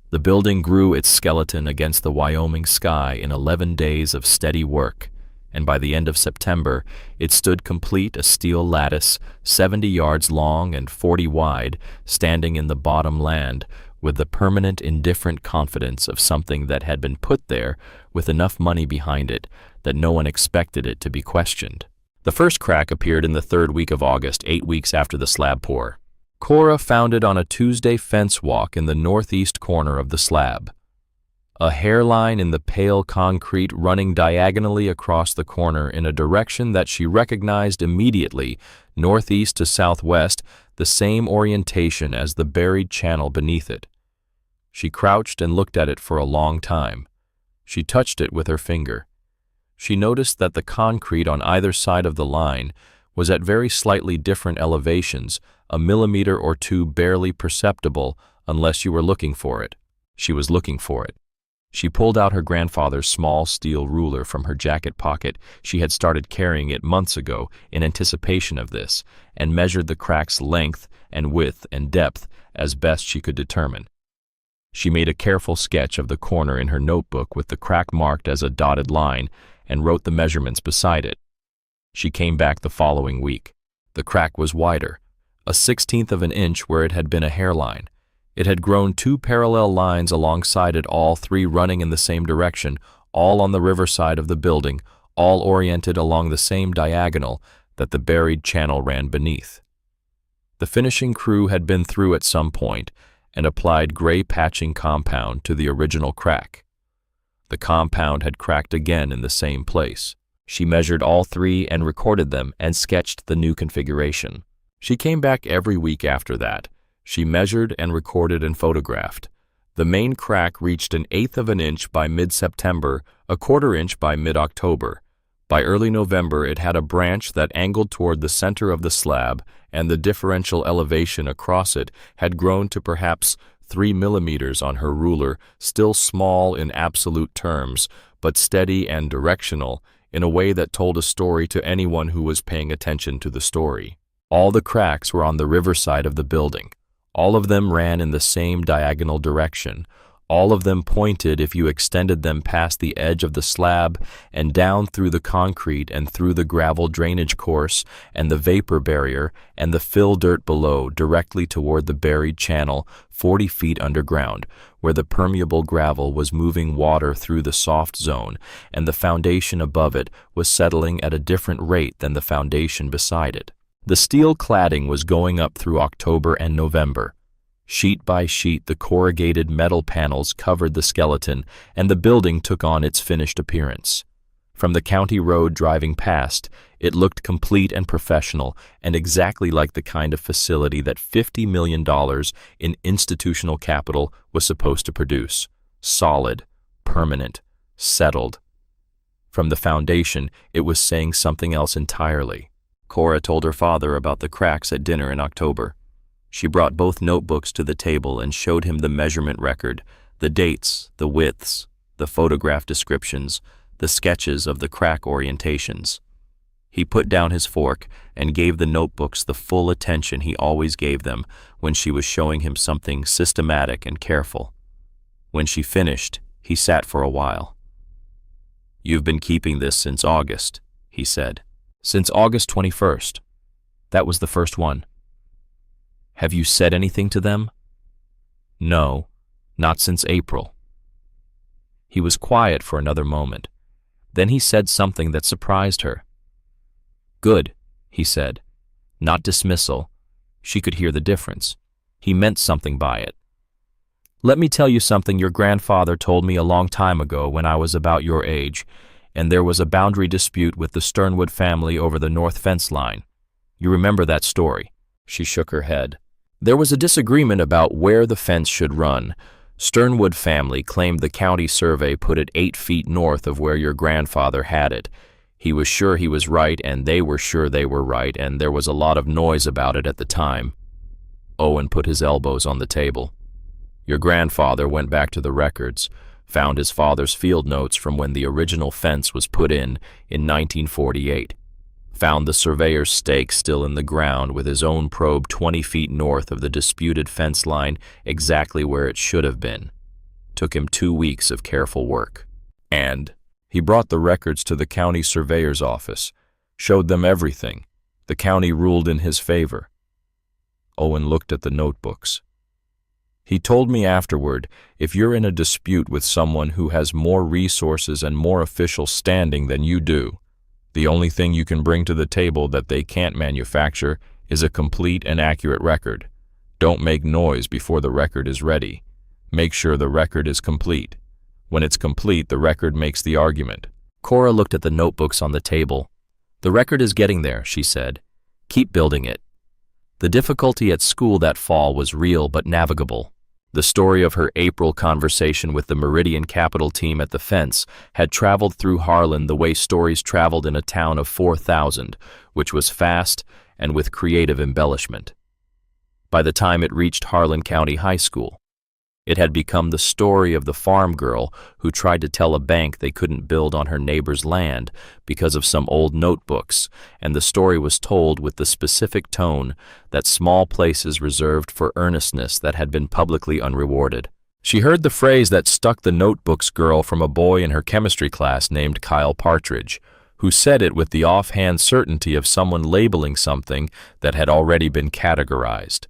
The building grew its skeleton against the Wyoming sky in 11 days of steady work, and by the end of September, it stood complete, a steel lattice, 70 yards long and 40 wide, standing in the bottom land, with the permanent, indifferent confidence of something that had been put there with enough money behind it that no one expected it to be questioned. The first crack appeared in the third week of August, 8 weeks after the slab pour. Cora found it on a Tuesday fence walk in the northeast corner of the slab. A hairline in the pale concrete running diagonally across the corner in a direction that she recognized immediately, northeast to southwest, the same orientation as the buried channel beneath it. She crouched and looked at it for a long time. She touched it with her finger. She noticed that the concrete on either side of the line was at very slightly different elevations, a millimeter or two barely perceptible unless you were looking for it. She was looking for it. She pulled out her grandfather's small steel ruler from her jacket pocket. She had started carrying it months ago in anticipation of this, and measured the crack's length and width and depth as best she could determine. She made a careful sketch of the corner in her notebook with the crack marked as a dotted line and wrote the measurements beside it. She came back the following week. The crack was wider, a 1/16 of an inch where it had been a hairline. It had grown 2 parallel lines alongside it, all 3 running in the same direction, all on the riverside of the building, all oriented along the same diagonal that the buried channel ran beneath. The finishing crew had been through at some point and applied gray patching compound to the original crack. The compound had cracked again in the same place. She measured all 3 and recorded them and sketched the new configuration. She came back every week after that. She measured and recorded and photographed. The main crack reached 1/8 of an inch by mid-September, 1/4 inch by mid-October. By early November, it had a branch that angled toward the center of the slab, and the differential elevation across it had grown to perhaps 3 millimeters on her ruler, still small in absolute terms, but steady and directional in a way that told a story to anyone who was paying attention to the story. All the cracks were on the riverside of the building. All of them ran in the same diagonal direction. All of them pointed if you extended them past the edge of the slab and down through the concrete and through the gravel drainage course and the vapor barrier and the fill dirt below directly toward the buried channel 40 feet underground, where the permeable gravel was moving water through the soft zone and the foundation above it was settling at a different rate than the foundation beside it. The steel cladding was going up through October and November. Sheet by sheet, the corrugated metal panels covered the skeleton, and the building took on its finished appearance. From the county road driving past, it looked complete and professional, and exactly like the kind of facility that $50 million in institutional capital was supposed to produce. Solid, permanent, settled. From the foundation, it was saying something else entirely. Cora told her father about the cracks at dinner in October. She brought both notebooks to the table and showed him the measurement record, the dates, the widths, the photograph descriptions, the sketches of the crack orientations. He put down his fork and gave the notebooks the full attention he always gave them when she was showing him something systematic and careful. When she finished, he sat for a while. "You've been keeping this since August," he said. "Since August 21st. That was the first one." "Have you said anything to them?" "No, not since April." He was quiet for another moment. Then he said something that surprised her. "Good," he said. Not dismissal. She could hear the difference. He meant something by it. "Let me tell you something your grandfather told me a long time ago when I was about your age, and there was a boundary dispute with the Sternwood family over the north fence line. You remember that story?" She shook her head. "There was a disagreement about where the fence should run. Sternwood family claimed the county survey put it 8 feet north of where your grandfather had it. He was sure he was right, and they were sure they were right, and there was a lot of noise about it at the time." Owen put his elbows on the table. "Your grandfather went back to the records, found his father's field notes from when the original fence was put in 1948. Found the surveyor's stake still in the ground with his own probe 20 feet north of the disputed fence line, exactly where it should have been. Took him 2 weeks of careful work. And he brought the records to the county surveyor's office, showed them everything. The county ruled in his favor." Owen looked at the notebooks. "He told me afterward, if you're in a dispute with someone who has more resources and more official standing than you do, the only thing you can bring to the table that they can't manufacture is a complete and accurate record. Don't make noise before the record is ready. Make sure the record is complete. When it's complete, the record makes the argument." Cora looked at the notebooks on the table. "The record is getting there," she said. "Keep building it." The difficulty at school that fall was real but navigable. The story of her April conversation with the Meridian Capital team at the fence had traveled through Harlan the way stories traveled in a town of 4,000, which was fast and with creative embellishment. By the time it reached Harlan County High School, it had become the story of the farm girl who tried to tell a bank they couldn't build on her neighbor's land because of some old notebooks, and the story was told with the specific tone that small places reserved for earnestness that had been publicly unrewarded. She heard the phrase that stuck the notebooks girl from a boy in her chemistry class named Kyle Partridge, who said it with the offhand certainty of someone labeling something that had already been categorized.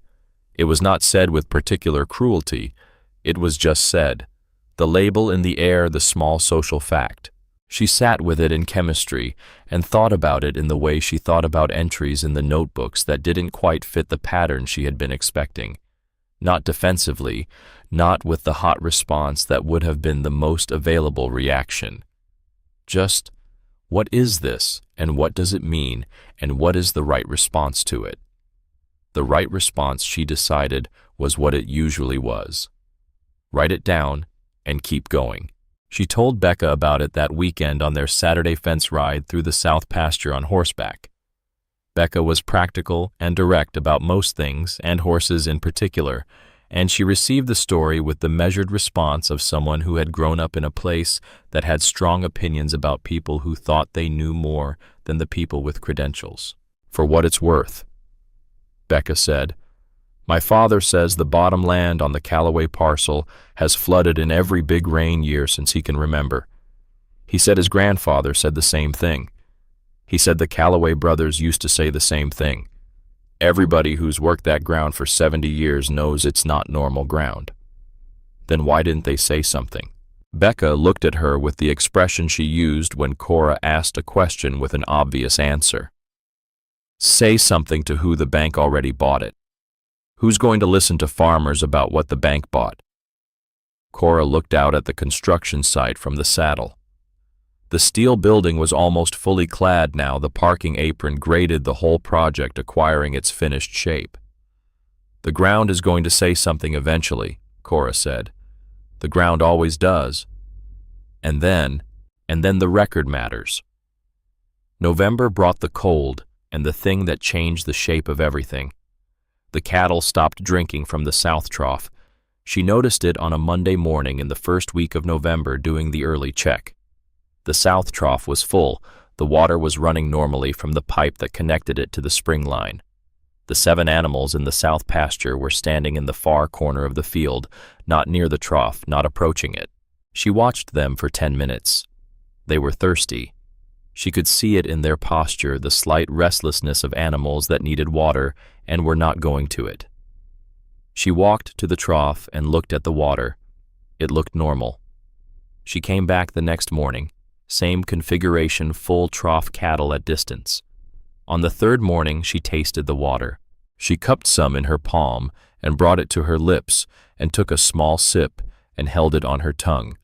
It was not said with particular cruelty. It was just said. The label in the air, the small social fact. She sat with it in chemistry and thought about it in the way she thought about entries in the notebooks that didn't quite fit the pattern she had been expecting. Not defensively, not with the hot response that would have been the most available reaction. Just, what is this, and what does it mean, and what is the right response to it? The right response, she decided, was what it usually was. Write it down and keep going. She told Becca about it that weekend on their Saturday fence ride through the South Pasture on horseback. Becca was practical and direct about most things, and horses in particular, and she received the story with the measured response of someone who had grown up in a place that had strong opinions about people who thought they knew more than the people with credentials. "For what it's worth," Becca said, "my father says the bottom land on the Callaway parcel has flooded in every big rain year since he can remember. He said his grandfather said the same thing. He said the Callaway brothers used to say the same thing. Everybody who's worked that ground for 70 years knows it's not normal ground. Then why didn't they say something?" Becca looked at her with the expression she used when Cora asked a question with an obvious answer. "Say something to who the bank already bought it. Who's going to listen to farmers about what the bank bought?" Cora looked out at the construction site from the saddle. The steel building was almost fully clad now. The parking apron graded the whole project, acquiring its finished shape. "The ground is going to say something eventually," Cora said. "The ground always does. And then the record matters." November brought the cold and the thing that changed the shape of everything. The cattle stopped drinking from the South Trough. She noticed it on a Monday morning in the first week of November doing the early check. The South Trough was full. The water was running normally from the pipe that connected it to the spring line. The 7 animals in the South Pasture were standing in the far corner of the field, not near the trough, not approaching it. She watched them for 10 minutes. They were thirsty. She could see it in their posture, the slight restlessness of animals that needed water and were not going to it. She walked to the trough and looked at the water. It looked normal. She came back the next morning, same configuration, full trough cattle at distance. On the third morning, she tasted the water. She cupped some in her palm and brought it to her lips and took a small sip and held it on her tongue.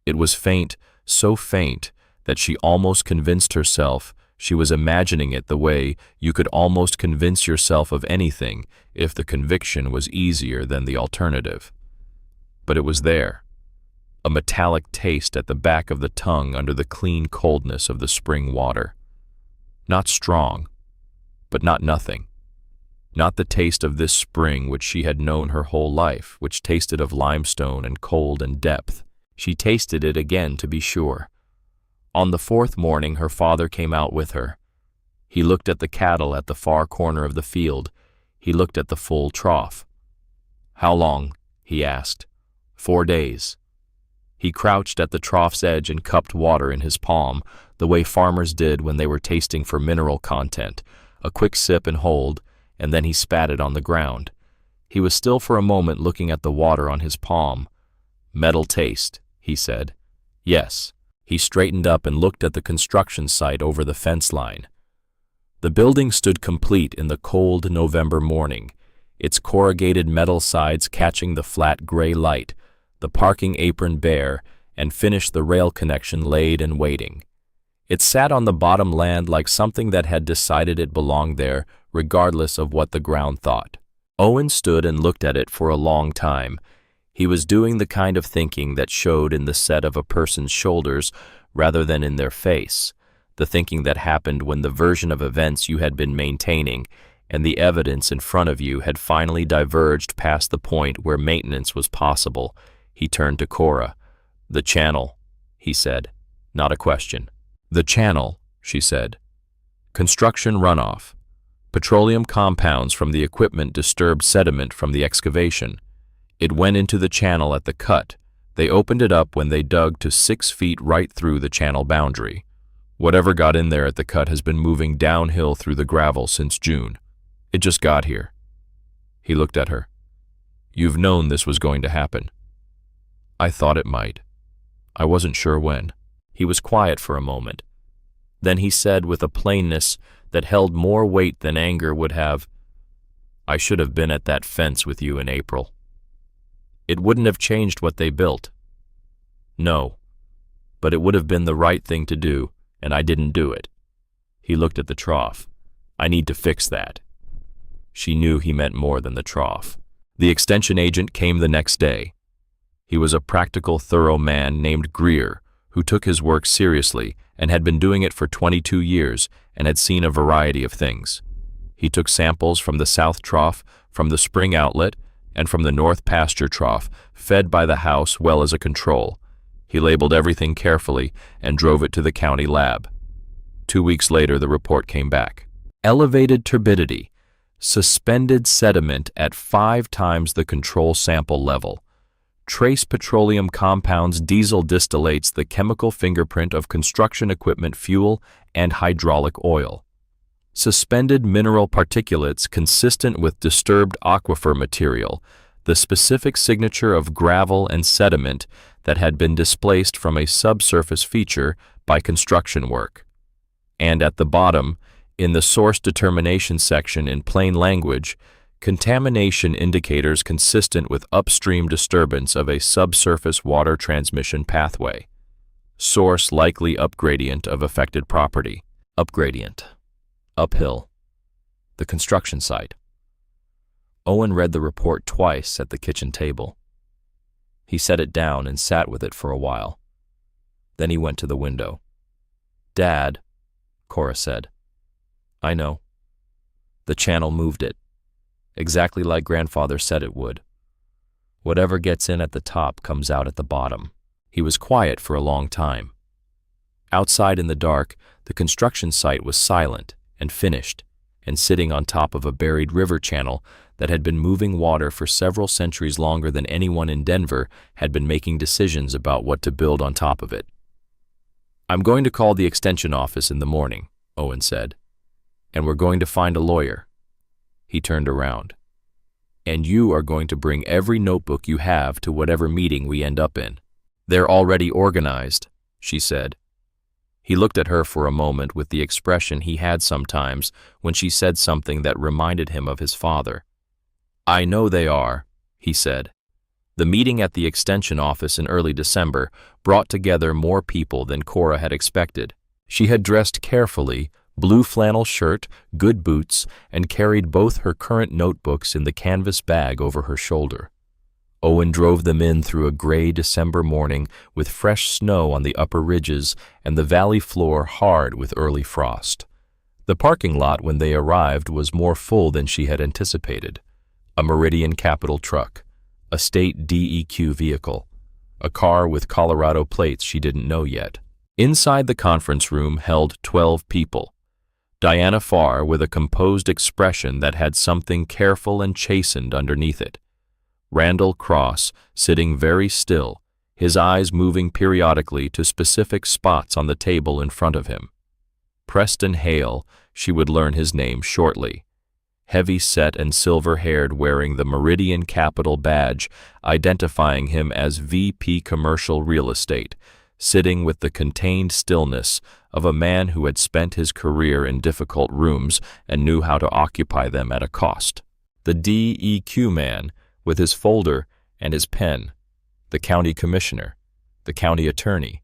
It was faint, so faint that she almost convinced herself she was imagining it the way you could almost convince yourself of anything if the conviction was easier than the alternative. But it was there, a metallic taste at the back of the tongue under the clean coldness of the spring water. Not strong, but not nothing. Not the taste of this spring which she had known her whole life, which tasted of limestone and cold and depth. She tasted it again to be sure. On the fourth morning her father came out with her. He looked at the cattle at the far corner of the field. He looked at the full trough. "How long?" he asked. 4 days. He crouched at the trough's edge and cupped water in his palm, the way farmers did when they were tasting for mineral content, a quick sip and hold, and then he spat it on the ground. He was still for a moment looking at the water on his palm. "Metal taste," he said. "Yes." He straightened up and looked at the construction site over the fence line. The building stood complete in the cold November morning, its corrugated metal sides catching the flat gray light, the parking apron bare, and finished the rail connection laid and waiting. It sat on the bottom land like something that had decided it belonged there, regardless of what the ground thought. Owen stood and looked at it for a long time. He was doing the kind of thinking that showed in the set of a person's shoulders rather than in their face, the thinking that happened when the version of events you had been maintaining and the evidence in front of you had finally diverged past the point where maintenance was possible. He turned to Cora. "The channel," he said, not a question. "The channel," she said. "Construction runoff. Petroleum compounds from the equipment disturbed sediment from the excavation. It went into the channel at the cut. They opened it up when they dug to 6 feet right through the channel boundary. Whatever got in there at the cut has been moving downhill through the gravel since June. It just got here." He looked at her. "You've known this was going to happen." "I thought it might. I wasn't sure when." He was quiet for a moment. Then he said with a plainness that held more weight than anger would have, "I should have been at that fence with you in April. It wouldn't have changed what they built. No, but it would have been the right thing to do, and I didn't do it." He looked at the trough. "I need to fix that." She knew he meant more than the trough. The extension agent came the next day. He was a practical, thorough man named Greer, who took his work seriously and had been doing it for 22 years and had seen a variety of things. He took samples from the south trough, from the spring outlet, and from the north pasture trough, fed by the house well as a control. He labeled everything carefully and drove it to the county lab. 2 weeks later, the report came back. Elevated turbidity, suspended sediment at 5 times the control sample level. Trace petroleum compounds, diesel distillates, the chemical fingerprint of construction equipment fuel and hydraulic oil. Suspended mineral particulates consistent with disturbed aquifer material, the specific signature of gravel and sediment that had been displaced from a subsurface feature by construction work. And at the bottom, in the source determination section in plain language, contamination indicators consistent with upstream disturbance of a subsurface water transmission pathway. Source likely upgradient of affected property. Upgradient. Uphill. The construction site. Owen read the report twice at the kitchen table. He set it down and sat with it for a while. Then he went to the window. "Dad," Cora said. "I know." The channel moved it, exactly like Grandfather said it would. Whatever gets in at the top comes out at the bottom. He was quiet for a long time. Outside in the dark, the construction site was silent and finished, and sitting on top of a buried river channel that had been moving water for several centuries longer than anyone in Denver had been making decisions about what to build on top of it. "I'm going to call the extension office in the morning," Owen said, "and we're going to find a lawyer." He turned around. "And you are going to bring every notebook you have to whatever meeting we end up in." "They're already organized," she said. He looked at her for a moment with the expression he had sometimes when she said something that reminded him of his father. "I know they are," he said. The meeting at the extension office in early December brought together more people than Cora had expected. She had dressed carefully, blue flannel shirt, good boots, and carried both her current notebooks in the canvas bag over her shoulder. Owen drove them in through a gray December morning with fresh snow on the upper ridges and the valley floor hard with early frost. The parking lot when they arrived was more full than she had anticipated. A Meridian Capital truck, a state DEQ vehicle, a car with Colorado plates she didn't know yet. Inside the conference room held 12 people. Diana Farr with a composed expression that had something careful and chastened underneath it. Randall Cross sitting very still, his eyes moving periodically to specific spots on the table in front of him. Preston Hale, she would learn his name shortly. Heavy-set and silver-haired, wearing the Meridian Capital badge, identifying him as VP Commercial Real Estate, sitting with the contained stillness of a man who had spent his career in difficult rooms and knew how to occupy them at a cost. The DEQ man, with his folder and his pen. The county commissioner. The county attorney.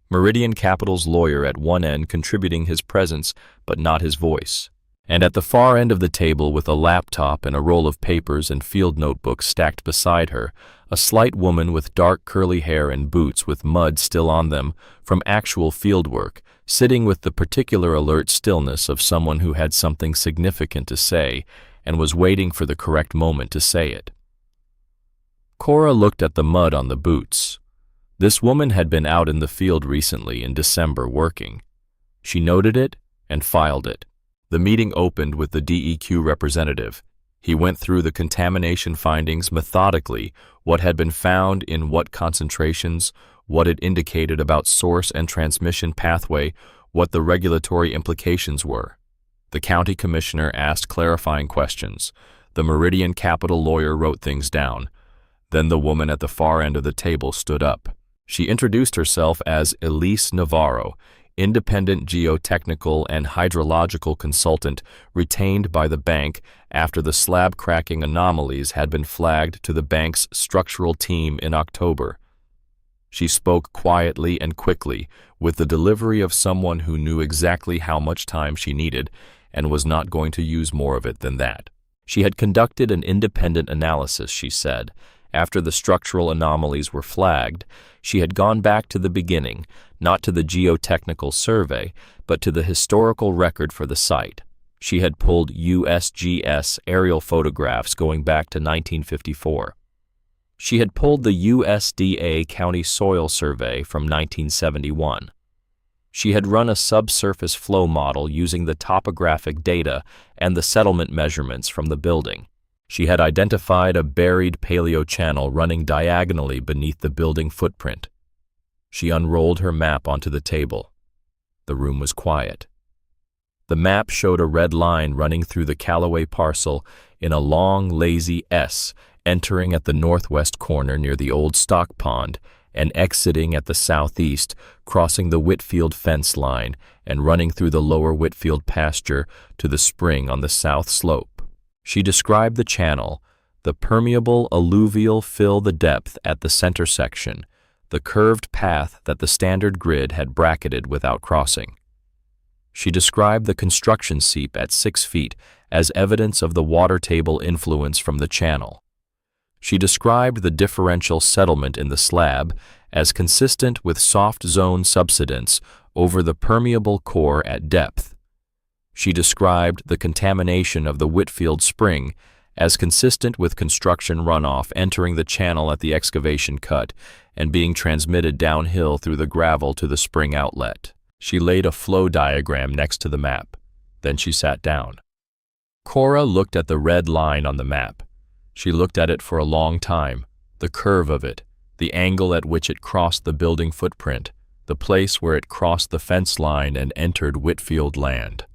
Meridian Capital's lawyer at one end contributing his presence but not his voice. And at the far end of the table, with a laptop and a roll of papers and field notebooks stacked beside her, a slight woman with dark curly hair and boots with mud still on them from actual field work, sitting with the particular alert stillness of someone who had something significant to say and was waiting for the correct moment to say it. Cora looked at the mud on the boots. This woman had been out in the field recently in December working. She noted it and filed it. The meeting opened with the DEQ representative. He went through the contamination findings methodically, what had been found in what concentrations, what it indicated about source and transmission pathway, what the regulatory implications were. The county commissioner asked clarifying questions. The Meridian Capital lawyer wrote things down. Then the woman at the far end of the table stood up. She introduced herself as Elise Navarro, independent geotechnical and hydrological consultant retained by the bank after the slab cracking anomalies had been flagged to the bank's structural team in October. She spoke quietly and quickly, with the delivery of someone who knew exactly how much time she needed and was not going to use more of it than that. She had conducted an independent analysis, she said. After the structural anomalies were flagged, she had gone back to the beginning, not to the geotechnical survey, but to the historical record for the site. She had pulled USGS aerial photographs going back to 1954. She had pulled the USDA County Soil Survey from 1971. She had run a subsurface flow model using the topographic data and the settlement measurements from the building. She had identified a buried paleochannel running diagonally beneath the building footprint. She unrolled her map onto the table. The room was quiet. The map showed a red line running through the Callaway parcel in a long, lazy S, entering at the northwest corner near the old stock pond and exiting at the southeast, crossing the Whitfield fence line and running through the lower Whitfield pasture to the spring on the south slope. She described the channel, the permeable alluvial fill the depth at the center section, the curved path that the standard grid had bracketed without crossing. She described the construction seep at 6 feet as evidence of the water table influence from the channel. She described the differential settlement in the slab as consistent with soft zone subsidence over the permeable core at depth. She described the contamination of the Whitfield Spring as consistent with construction runoff entering the channel at the excavation cut and being transmitted downhill through the gravel to the spring outlet. She laid a flow diagram next to the map. Then she sat down. Cora looked at the red line on the map. She looked at it for a long time, the curve of it, the angle at which it crossed the building footprint, the place where it crossed the fence line and entered Whitfield land.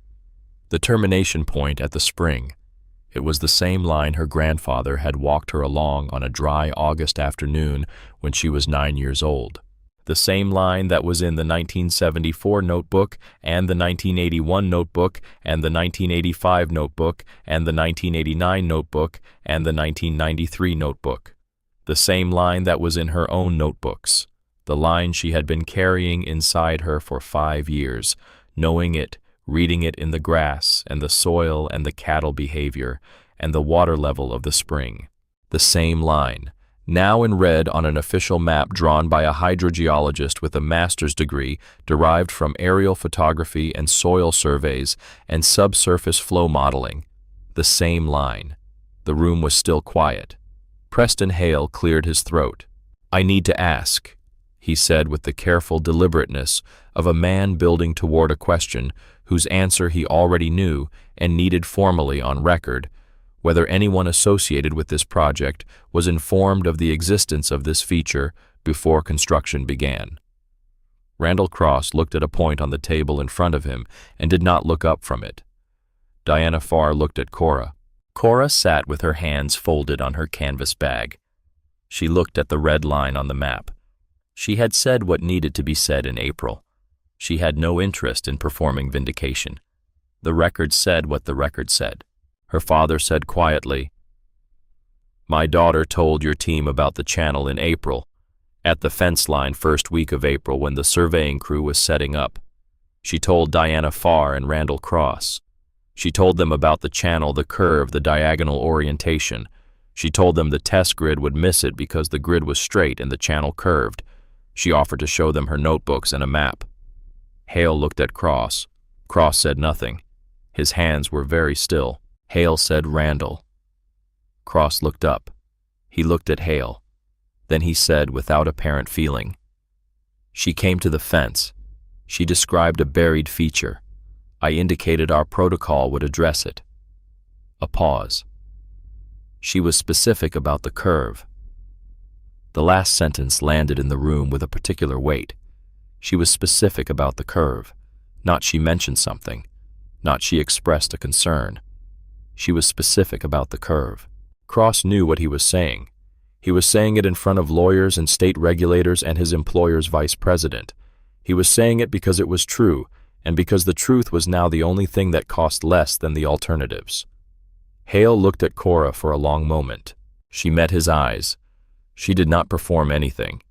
The termination point at the spring. It was the same line her grandfather had walked her along on a dry August afternoon when she was 9 years old. The same line that was in the 1974 notebook and the 1981 notebook and the 1985 notebook and the 1989 notebook and the 1993 notebook. The same line that was in her own notebooks. The line she had been carrying inside her for 5 years, knowing it, reading it in the grass and the soil and the cattle behavior and the water level of the spring. The same line, now in red on an official map drawn by a hydrogeologist with a master's degree derived from aerial photography and soil surveys and subsurface flow modeling. The same line. The room was still quiet. Preston Hale cleared his throat. "I need to ask," he said with the careful deliberateness of a man building toward a question whose answer he already knew and needed formally on record, whether anyone associated with this project was informed of the existence of this feature before construction began. Randall Cross looked at a point on the table in front of him and did not look up from it. Diana Farr looked at Cora. Cora sat with her hands folded on her canvas bag. She looked at the red line on the map. She had said what needed to be said in April. She had no interest in performing vindication. The record said what the record said. Her father said quietly, "My daughter told your team about the channel in April, at the fence line first week of April when the surveying crew was setting up. She told Diana Farr and Randall Cross. She told them about the channel, the curve, the diagonal orientation. She told them the test grid would miss it because the grid was straight and the channel curved. She offered to show them her notebooks and a map." Hale looked at Cross. Cross said nothing. His hands were very still. Hale said, "Randall." Cross looked up. He looked at Hale. Then he said, without apparent feeling, "She came to the fence. She described a buried feature. I indicated our protocol would address it." A pause. "She was specific about the curve." The last sentence landed in the room with a particular weight. She was specific about the curve. Not she mentioned something. Not she expressed a concern. She was specific about the curve. Cross knew what he was saying. He was saying it in front of lawyers and state regulators and his employer's vice president. He was saying it because it was true, and because the truth was now the only thing that cost less than the alternatives. Hale looked at Cora for a long moment. She met his eyes. She did not perform anything.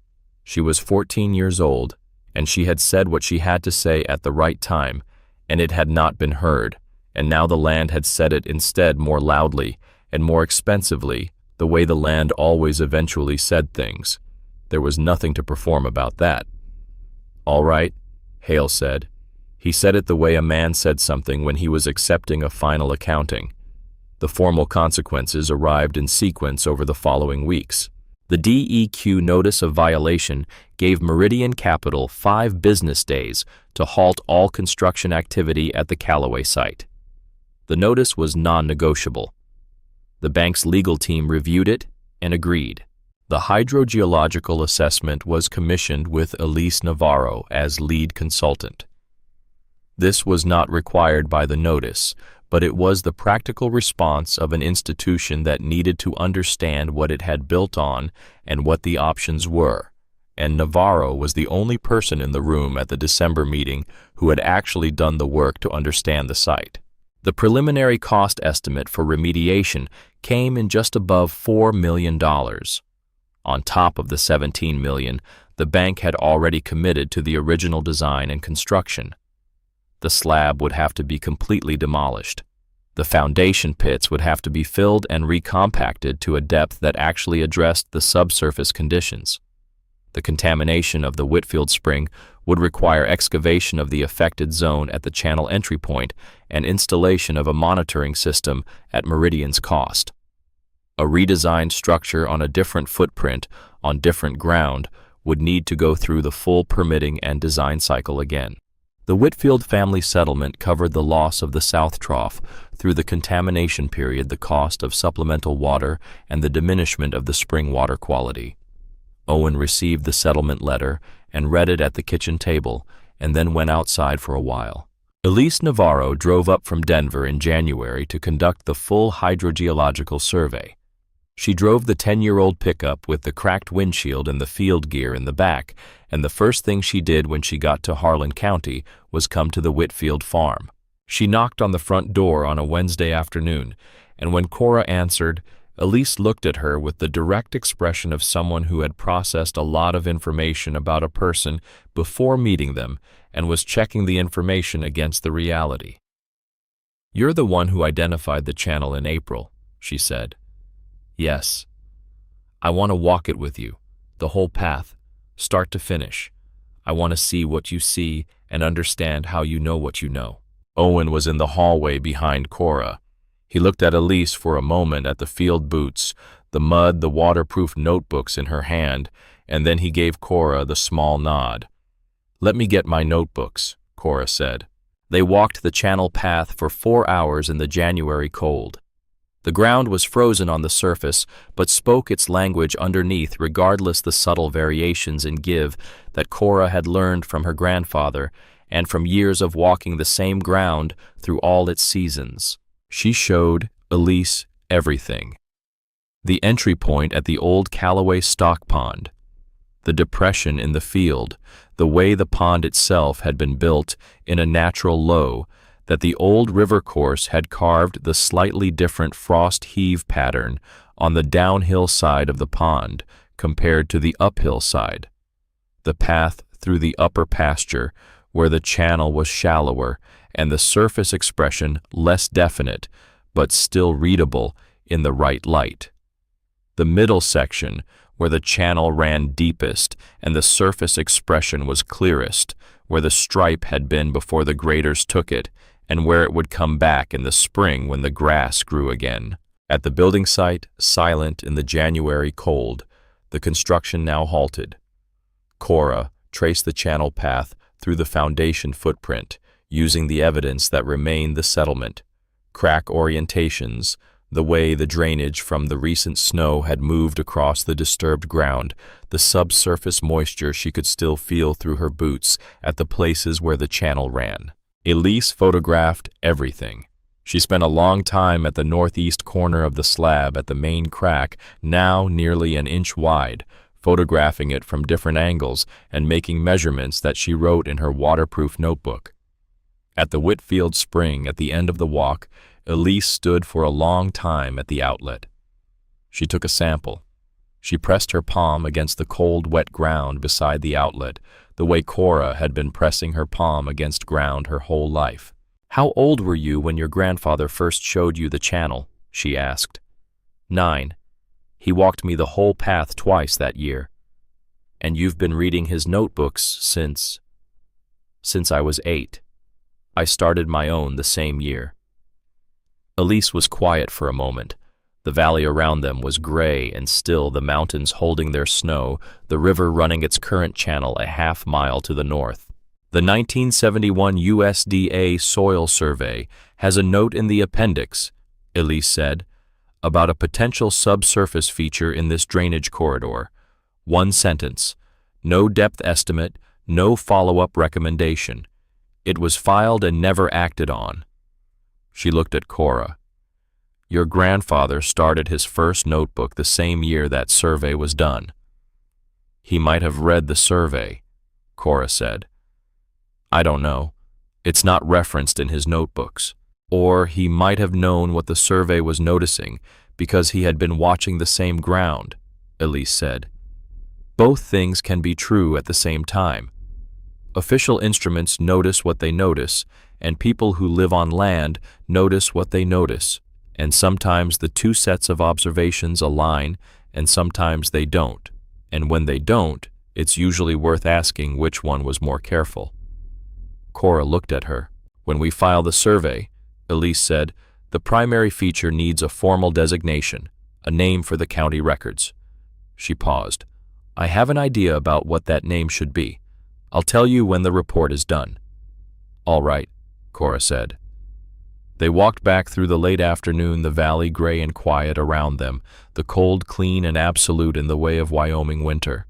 She was 14 years old, and she had said what she had to say at the right time, and it had not been heard, and now the land had said it instead more loudly and more expensively, the way the land always eventually said things. There was nothing to perform about that. "All right," Hale said. He said it the way a man said something when he was accepting a final accounting. The formal consequences arrived in sequence over the following weeks. The DEQ notice of violation gave Meridian Capital 5 business days to halt all construction activity at the Callaway site. The notice was non-negotiable. The bank's legal team reviewed it and agreed. The hydrogeological assessment was commissioned with Elise Navarro as lead consultant. This was not required by the notice, but it was the practical response of an institution that needed to understand what it had built on and what the options were, and Navarro was the only person in the room at the December meeting who had actually done the work to understand the site. The preliminary cost estimate for remediation came in just above $4 million. On top of the $17 million, the bank had already committed to the original design and construction. The slab would have to be completely demolished. The foundation pits would have to be filled and recompacted to a depth that actually addressed the subsurface conditions. The contamination of the Whitfield Spring would require excavation of the affected zone at the channel entry point and installation of a monitoring system at Meridian's cost. A redesigned structure on a different footprint on different ground would need to go through the full permitting and design cycle again. The Whitfield family settlement covered the loss of the South Trough through the contamination period, the cost of supplemental water, and the diminishment of the spring water quality. Owen received the settlement letter and read it at the kitchen table and then went outside for a while. Elise Navarro drove up from Denver in January to conduct the full hydrogeological survey. She drove the 10-year-old pickup with the cracked windshield and the field gear in the back, and the first thing she did when she got to Harlan County was come to the Whitfield farm. She knocked on the front door on a Wednesday afternoon, and when Cora answered, Elise looked at her with the direct expression of someone who had processed a lot of information about a person before meeting them and was checking the information against the reality. "You're the one who identified the channel in April," she said. "Yes. I want to walk it with you, the whole path, start to finish. I want to see what you see and understand how you know what you know." Owen was in the hallway behind Cora. He looked at Elise for a moment at the field boots, the mud, the waterproof notebooks in her hand, and then he gave Cora the small nod. "Let me get my notebooks," Cora said. They walked the channel path for 4 hours in the January cold. The ground was frozen on the surface, but spoke its language underneath regardless the subtle variations in give that Cora had learned from her grandfather and from years of walking the same ground through all its seasons. She showed Elise everything. The entry point at the old Callaway stock pond, the depression in the field, the way the pond itself had been built in a natural low, that the old river course had carved the slightly different frost heave pattern on the downhill side of the pond compared to the uphill side, the path through the upper pasture where the channel was shallower and the surface expression less definite, but still readable in the right light. The middle section, where the channel ran deepest and the surface expression was clearest, where the stripe had been before the graders took it, and where it would come back in the spring when the grass grew again. At the building site, silent in the January cold, the construction now halted. Cora traced the channel path through the foundation footprint, using the evidence that remained the settlement, crack orientations, the way the drainage from the recent snow had moved across the disturbed ground, the subsurface moisture she could still feel through her boots at the places where the channel ran. Elise photographed everything. She spent a long time at the northeast corner of the slab at the main crack, now nearly an inch wide, photographing it from different angles and making measurements that she wrote in her waterproof notebook. At the Whitfield spring at the end of the walk, Elise stood for a long time at the outlet. She took a sample. She pressed her palm against the cold, wet ground beside the outlet, the way Cora had been pressing her palm against ground her whole life. "How old were you when your grandfather first showed you the channel?" she asked. 9. He walked me the whole path twice that year. And you've been reading his notebooks since I was 8. I started my own the same year. Elise was quiet for a moment. The valley around them was gray and still, the mountains holding their snow, the river running its current channel a half-mile to the north. The 1971 USDA Soil Survey has a note in the appendix, Elise said, about a potential subsurface feature in this drainage corridor. One sentence, no depth estimate, no follow-up recommendation. It was filed and never acted on. She looked at Cora. Your grandfather started his first notebook the same year that survey was done. He might have read the survey, Cora said. I don't know. It's not referenced in his notebooks. Or he might have known what the survey was noticing because he had been watching the same ground, Elise said. Both things can be true at the same time. Official instruments notice what they notice, and people who live on land notice what they notice, and sometimes the two sets of observations align, and sometimes they don't, and when they don't, it's usually worth asking which one was more careful. Cora looked at her. When we file the survey, Elise said, the primary feature needs a formal designation, a name for the county records. She paused. I have an idea about what that name should be. I'll tell you when the report is done. All right, Cora said. They walked back through the late afternoon, the valley gray and quiet around them, the cold clean and absolute in the way of Wyoming winter.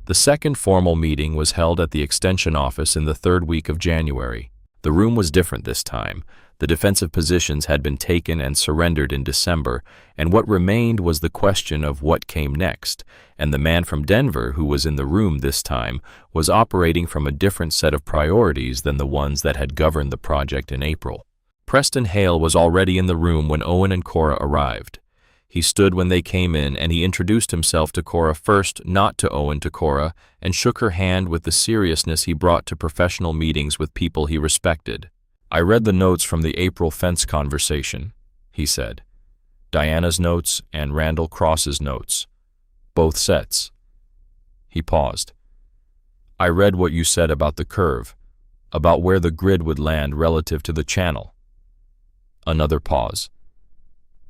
The second formal meeting was held at the Extension office in the third week of January. The room was different this time. The defensive positions had been taken and surrendered in December, and what remained was the question of what came next, and the man from Denver who was in the room this time was operating from a different set of priorities than the ones that had governed the project in April. Preston Hale was already in the room when Owen and Cora arrived. He stood when they came in, and he introduced himself to Cora first, not to Owen, to Cora, and shook her hand with the seriousness he brought to professional meetings with people he respected. "I read the notes from the April fence conversation," he said. "Diana's notes and Randall Cross's notes. Both sets." He paused. "I read what you said about the curve, about where the grid would land relative to the channel." Another pause.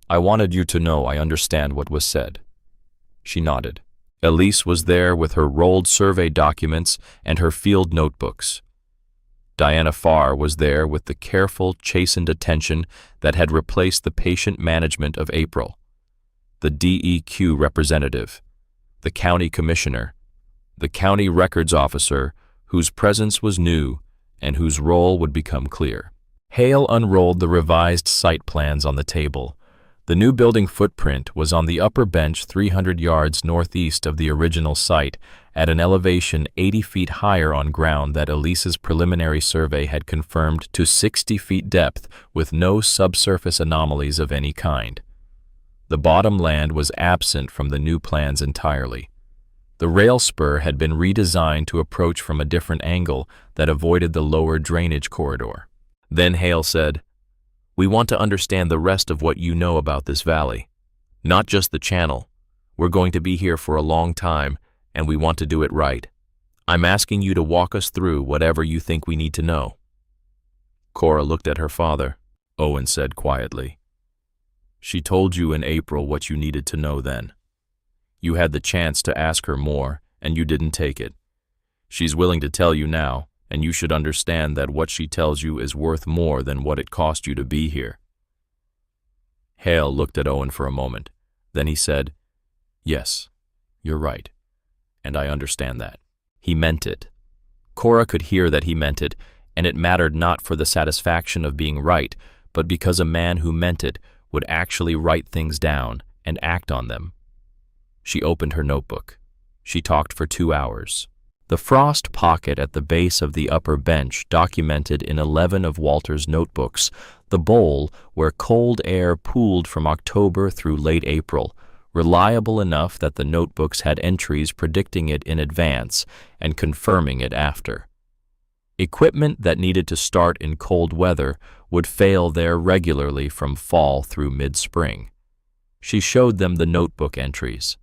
"I wanted you to know I understand what was said." She nodded. Elise was there with her rolled survey documents and her field notebooks. Diana Farr was there with the careful, chastened attention that had replaced the patient management of April. The DEQ representative, the county commissioner, the county records officer whose presence was new and whose role would become clear. Hale unrolled the revised site plans on the table. The new building footprint was on the upper bench 300 yards northeast of the original site, at an elevation 80 feet higher on ground that Elise's preliminary survey had confirmed to 60 feet depth with no subsurface anomalies of any kind. The bottom land was absent from the new plans entirely. The rail spur had been redesigned to approach from a different angle that avoided the lower drainage corridor. Then Hale said, "We want to understand the rest of what you know about this valley. Not just the channel. We're going to be here for a long time, and we want to do it right. I'm asking you to walk us through whatever you think we need to know." Cora looked at her father. Owen said quietly, "She told you in April what you needed to know then. You had the chance to ask her more, and you didn't take it. She's willing to tell you now, and you should understand that what she tells you is worth more than what it cost you to be here." Hale looked at Owen for a moment. Then he said, "Yes, you're right, and I understand that." He meant it. Cora could hear that he meant it, and it mattered not for the satisfaction of being right, but because a man who meant it would actually write things down and act on them. She opened her notebook. She talked for 2 hours. The frost pocket at the base of the upper bench documented in 11 of Walter's notebooks the bowl where cold air pooled from October through late April, reliable enough that the notebooks had entries predicting it in advance and confirming it after. Equipment that needed to start in cold weather would fail there regularly from fall through mid-spring. She showed them the notebook entries.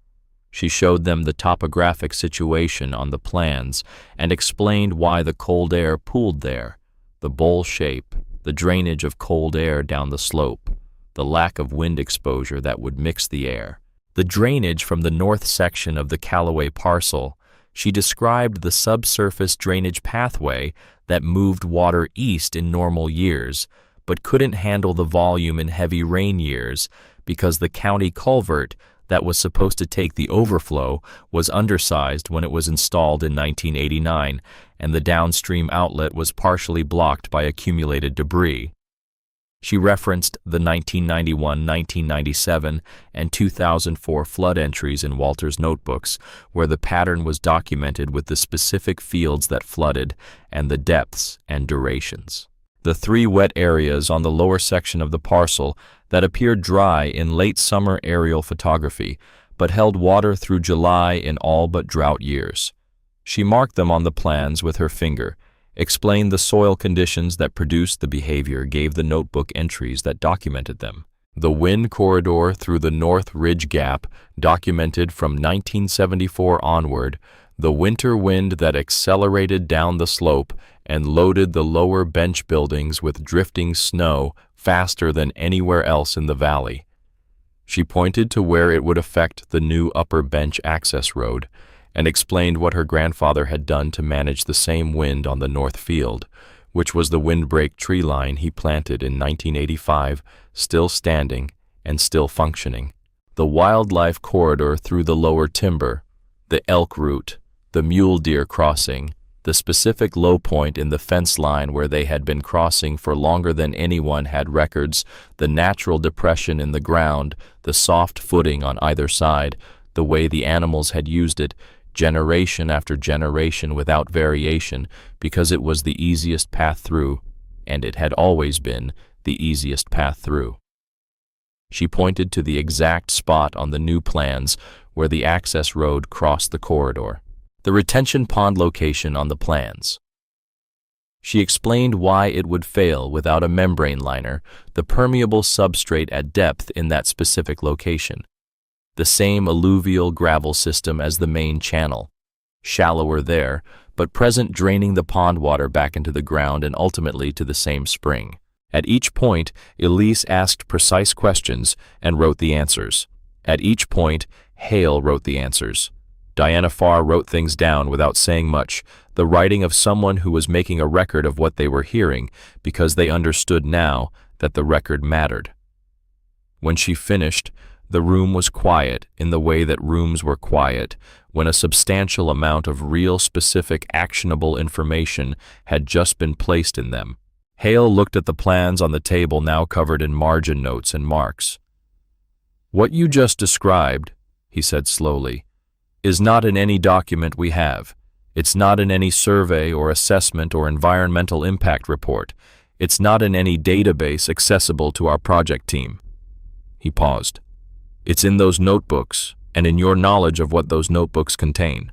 She showed them the topographic situation on the plans and explained why the cold air pooled there, the bowl shape, the drainage of cold air down the slope, the lack of wind exposure that would mix the air. The drainage from the north section of the Callaway parcel. She described the subsurface drainage pathway that moved water east in normal years, but couldn't handle the volume in heavy rain years because the county culvert that was supposed to take the overflow was undersized when it was installed in 1989, and the downstream outlet was partially blocked by accumulated debris. She referenced the 1991, 1997, and 2004 flood entries in Walter's notebooks, where the pattern was documented with the specific fields that flooded and the depths and durations. The 3 wet areas on the lower section of the parcel that appeared dry in late summer aerial photography, but held water through July in all but drought years. She marked them on the plans with her finger, explained the soil conditions that produced the behavior, gave the notebook entries that documented them. The wind corridor through the North Ridge Gap documented from 1974 onward, the winter wind that accelerated down the slope and loaded the lower bench buildings with drifting snow faster than anywhere else in the valley. She pointed to where it would affect the new upper bench access road and explained what her grandfather had done to manage the same wind on the north field, which was the windbreak tree line he planted in 1985, still standing and still functioning. The wildlife corridor through the lower timber, the elk route, the mule deer crossing, The specific low point in the fence line where they had been crossing for longer than anyone had records, the natural depression in the ground, the soft footing on either side, the way the animals had used it, generation after generation without variation, because it was the easiest path through, and it had always been the easiest path through. She pointed to the exact spot on the new plans where the access road crossed the corridor, the retention pond location on the plans. She explained why it would fail without a membrane liner, the permeable substrate at depth in that specific location. The same alluvial gravel system as the main channel, shallower there, but present draining the pond water back into the ground and ultimately to the same spring. At each point, Elise asked precise questions and wrote the answers. At each point, Hale wrote the answers. Diana Farr wrote things down without saying much, the writing of someone who was making a record of what they were hearing because they understood now that the record mattered. When she finished, the room was quiet in the way that rooms were quiet when a substantial amount of real specific actionable information had just been placed in them. Hale looked at the plans on the table now covered in margin notes and marks. "What you just described," he said slowly, "is not in any document we have. It's not in any survey or assessment or environmental impact report. It's not in any database accessible to our project team." He paused. "It's in those notebooks and in your knowledge of what those notebooks contain."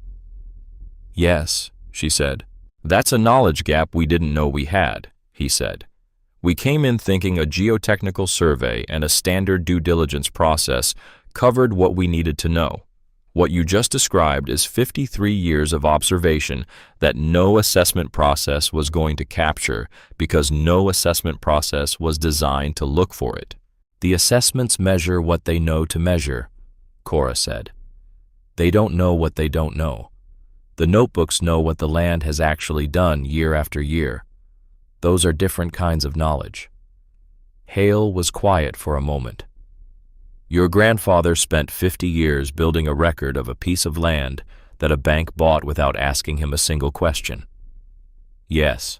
"Yes," she said. "That's a knowledge gap we didn't know we had," he said. "We came in thinking a geotechnical survey and a standard due diligence process covered what we needed to know. What you just described is 53 years of observation that no assessment process was going to capture because no assessment process was designed to look for it." "The assessments measure what they know to measure," Cora said. "They don't know what they don't know. The notebooks know what the land has actually done year after year. Those are different kinds of knowledge." Hale was quiet for a moment. "Your grandfather spent 50 years building a record of a piece of land that a bank bought without asking him a single question." "Yes.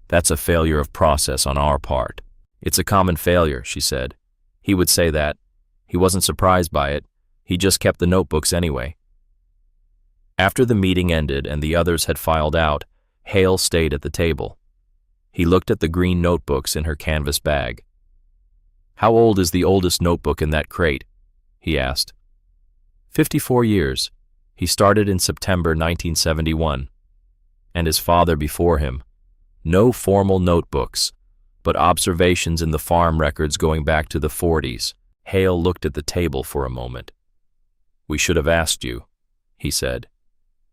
That's a failure of process on our part." "It's a common failure," she said. "He would say that. He wasn't surprised by it. He just kept the notebooks anyway." After the meeting ended and the others had filed out, Hale stayed at the table. He looked at the green notebooks in her canvas bag. "How old is the oldest notebook in that crate?" he asked. 54 years. He started in September 1971. And his father before him. No formal notebooks, but observations in the farm records going back to the 40s. Hale looked at the table for a moment. "We should have asked you," he said.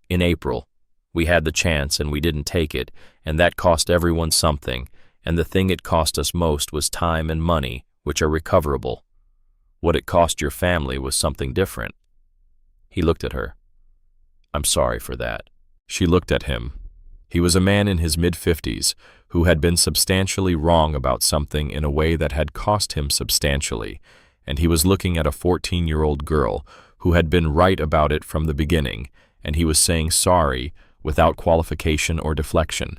"In April. We had the chance and we didn't take it, and that cost everyone something, and the thing it cost us most was time and money, which are recoverable. What it cost your family was something different." He looked at her. "I'm sorry for that." She looked at him. He was a man in his mid-50s who had been substantially wrong about something in a way that had cost him substantially, and he was looking at a 14-year-old girl who had been right about it from the beginning, and he was saying sorry without qualification or deflection.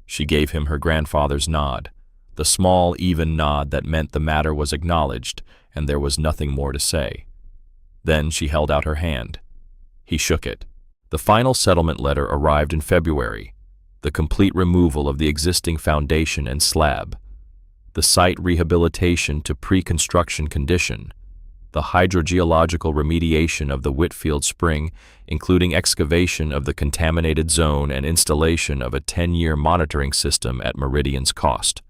She gave him her grandfather's nod, the small, even nod that meant the matter was acknowledged and there was nothing more to say. Then she held out her hand. He shook it. The final settlement letter arrived in February, the complete removal of the existing foundation and slab, the site rehabilitation to pre-construction condition, the hydrogeological remediation of the Whitfield Spring, including excavation of the contaminated zone and installation of a 10-year monitoring system at Meridian's cost,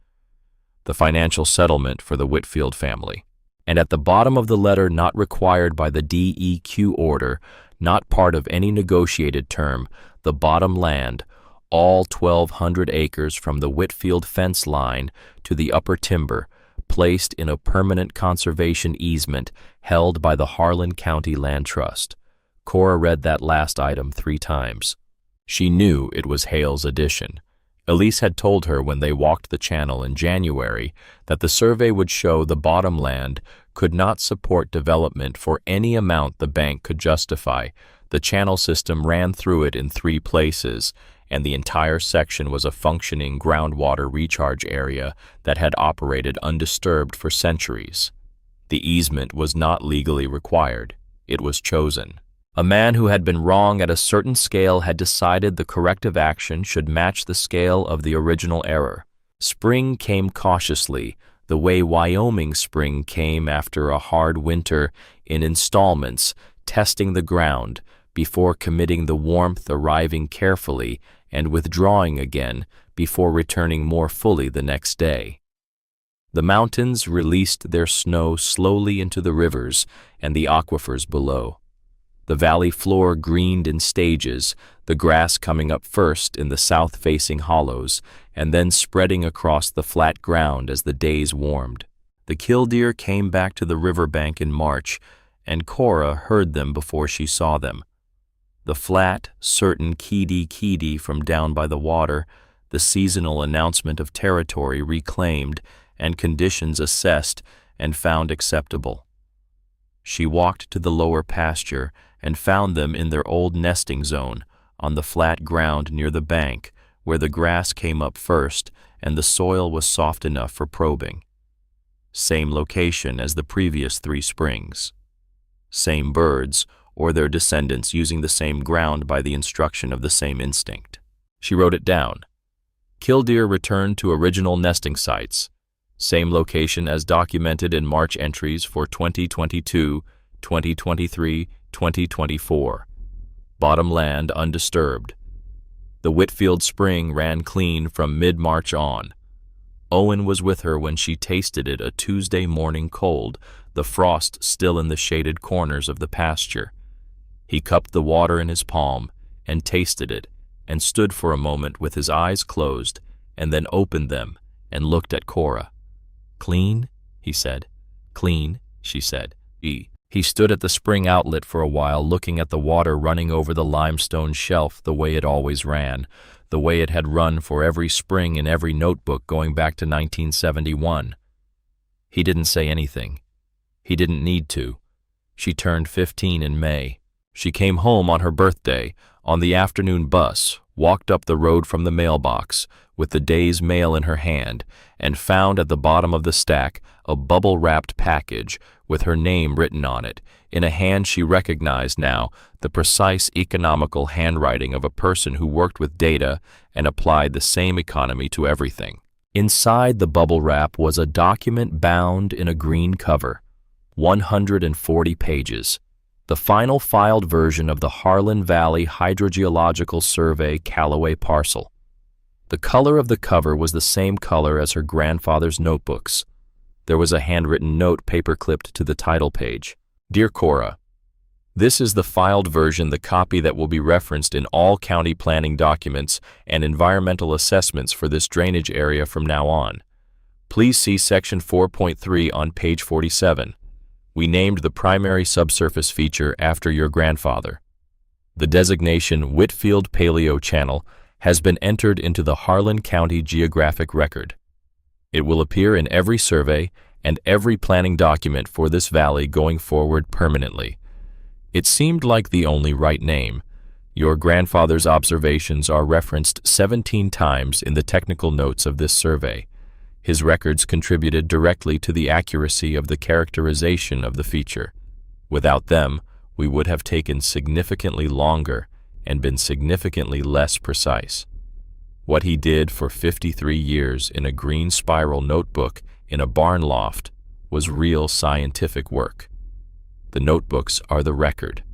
the financial settlement for the Whitfield family. And at the bottom of the letter, not required by the DEQ order, not part of any negotiated term, the bottom land, all 1,200 acres from the Whitfield fence line to the upper timber, placed in a permanent conservation easement held by the Harlan County Land Trust. Cora read that last item 3 times. She knew it was Hale's addition. Elise had told her when they walked the channel in January that the survey would show the bottom land could not support development for any amount the bank could justify. The channel system ran through it in 3 places, and the entire section was a functioning groundwater recharge area that had operated undisturbed for centuries. The easement was not legally required. It was chosen. A man who had been wrong at a certain scale had decided the corrective action should match the scale of the original error. Spring came cautiously, the way Wyoming spring came after a hard winter, in installments, testing the ground, before committing the warmth, arriving carefully, and withdrawing again before returning more fully the next day. The mountains released their snow slowly into the rivers and the aquifers below. The valley floor greened in stages, the grass coming up first in the south-facing hollows and then spreading across the flat ground as the days warmed. The killdeer came back to the riverbank in March, and Cora heard them before she saw them. The flat, certain keedy from down by the water, the seasonal announcement of territory reclaimed and conditions assessed and found acceptable. She walked to the lower pasture and found them in their old nesting zone, on the flat ground near the bank, where the grass came up first and the soil was soft enough for probing. Same location as the previous 3 springs. Same birds, or their descendants using the same ground by the instruction of the same instinct. She wrote it down. Killdeer returned to original nesting sites. Same location as documented in March entries for 2022, 2023, 2024. Bottom land undisturbed. The Whitfield Spring ran clean from mid-March on. Owen was with her when she tasted it a Tuesday morning cold, the frost still in the shaded corners of the pasture. He cupped the water in his palm and tasted it and stood for a moment with his eyes closed and then opened them and looked at Cora. "Clean?" he said. "Clean," she said. He stood at the spring outlet for a while, looking at the water running over the limestone shelf the way it always ran, the way it had run for every spring in every notebook going back to 1971. He didn't say anything. He didn't need to. She turned 15 in May. She came home on her birthday, on the afternoon bus, walked up the road from the mailbox, with the day's mail in her hand, and found at the bottom of the stack a bubble-wrapped package with her name written on it, in a hand she recognized now, the precise economical handwriting of a person who worked with data and applied the same economy to everything. Inside the bubble wrap was a document bound in a green cover, 140 pages. The final filed version of the Harlan Valley Hydrogeological Survey Callaway parcel. The color of the cover was the same color as her grandfather's notebooks. There was a handwritten note paper-clipped to the title page. Dear Cora, this is the filed version, the copy that will be referenced in all county planning documents and environmental assessments for this drainage area from now on. Please see section 4.3 on page 47. We named the primary subsurface feature after your grandfather. The designation Whitfield Paleo Channel has been entered into the Harlan County Geographic Record. It will appear in every survey and every planning document for this valley going forward permanently. It seemed like the only right name. Your grandfather's observations are referenced 17 times in the technical notes of this survey. His records contributed directly to the accuracy of the characterization of the feature. Without them, we would have taken significantly longer and been significantly less precise. What he did for 53 years in a green spiral notebook in a barn loft was real scientific work. The notebooks are the record.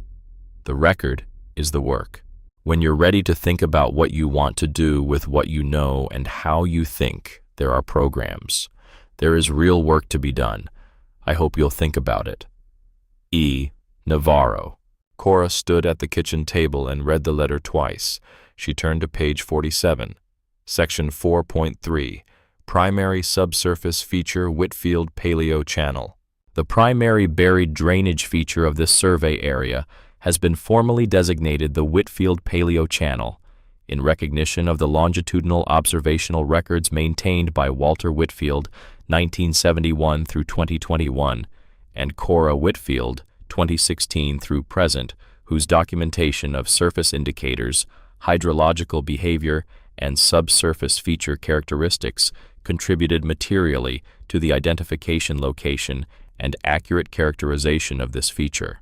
The record is the work. When you're ready to think about what you want to do with what you know and how you think, there are programs. There is real work to be done. I hope you'll think about it. E. Navarro. Cora stood at the kitchen table and read the letter twice. She turned to page 47. Section 4.3, Primary Subsurface Feature Whitfield Paleo Channel. The primary buried drainage feature of this survey area has been formally designated the Whitfield Paleo Channel, in recognition of the longitudinal observational records maintained by Walter Whitfield, 1971 through 2021, and Cora Whitfield, 2016 through present, whose documentation of surface indicators, hydrological behavior, and subsurface feature characteristics contributed materially to the identification, location, and accurate characterization of this feature.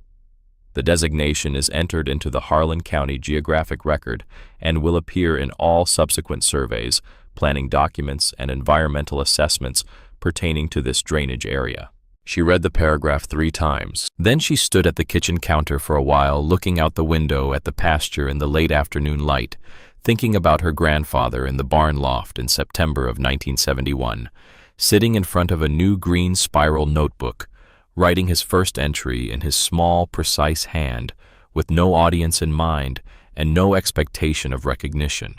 The designation is entered into the Harlan County Geographic Record and will appear in all subsequent surveys, planning documents, and environmental assessments pertaining to this drainage area. She read the paragraph 3 times. Then she stood at the kitchen counter for a while, looking out the window at the pasture in the late afternoon light, thinking about her grandfather in the barn loft in September of 1971, sitting in front of a new green spiral notebook, writing his first entry in his small, precise hand, with no audience in mind and no expectation of recognition.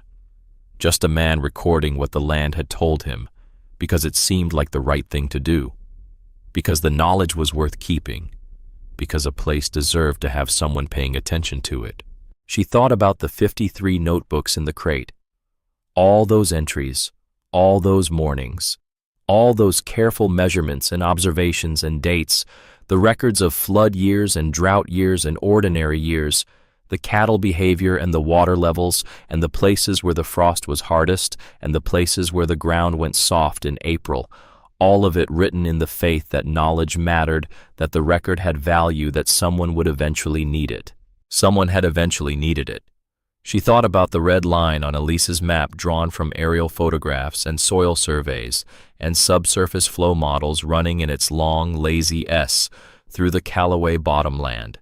Just a man recording what the land had told him, because it seemed like the right thing to do, because the knowledge was worth keeping, because a place deserved to have someone paying attention to it. She thought about the 53 notebooks in the crate, all those entries, all those mornings, all those careful measurements and observations and dates, the records of flood years and drought years and ordinary years, the cattle behavior and the water levels, and the places where the frost was hardest and the places where the ground went soft in April, all of it written in the faith that knowledge mattered, that the record had value, that someone would eventually need it. Someone had eventually needed it. She thought about the red line on Elise's map drawn from aerial photographs and soil surveys and subsurface flow models running in its long, lazy S through the Callaway bottomland.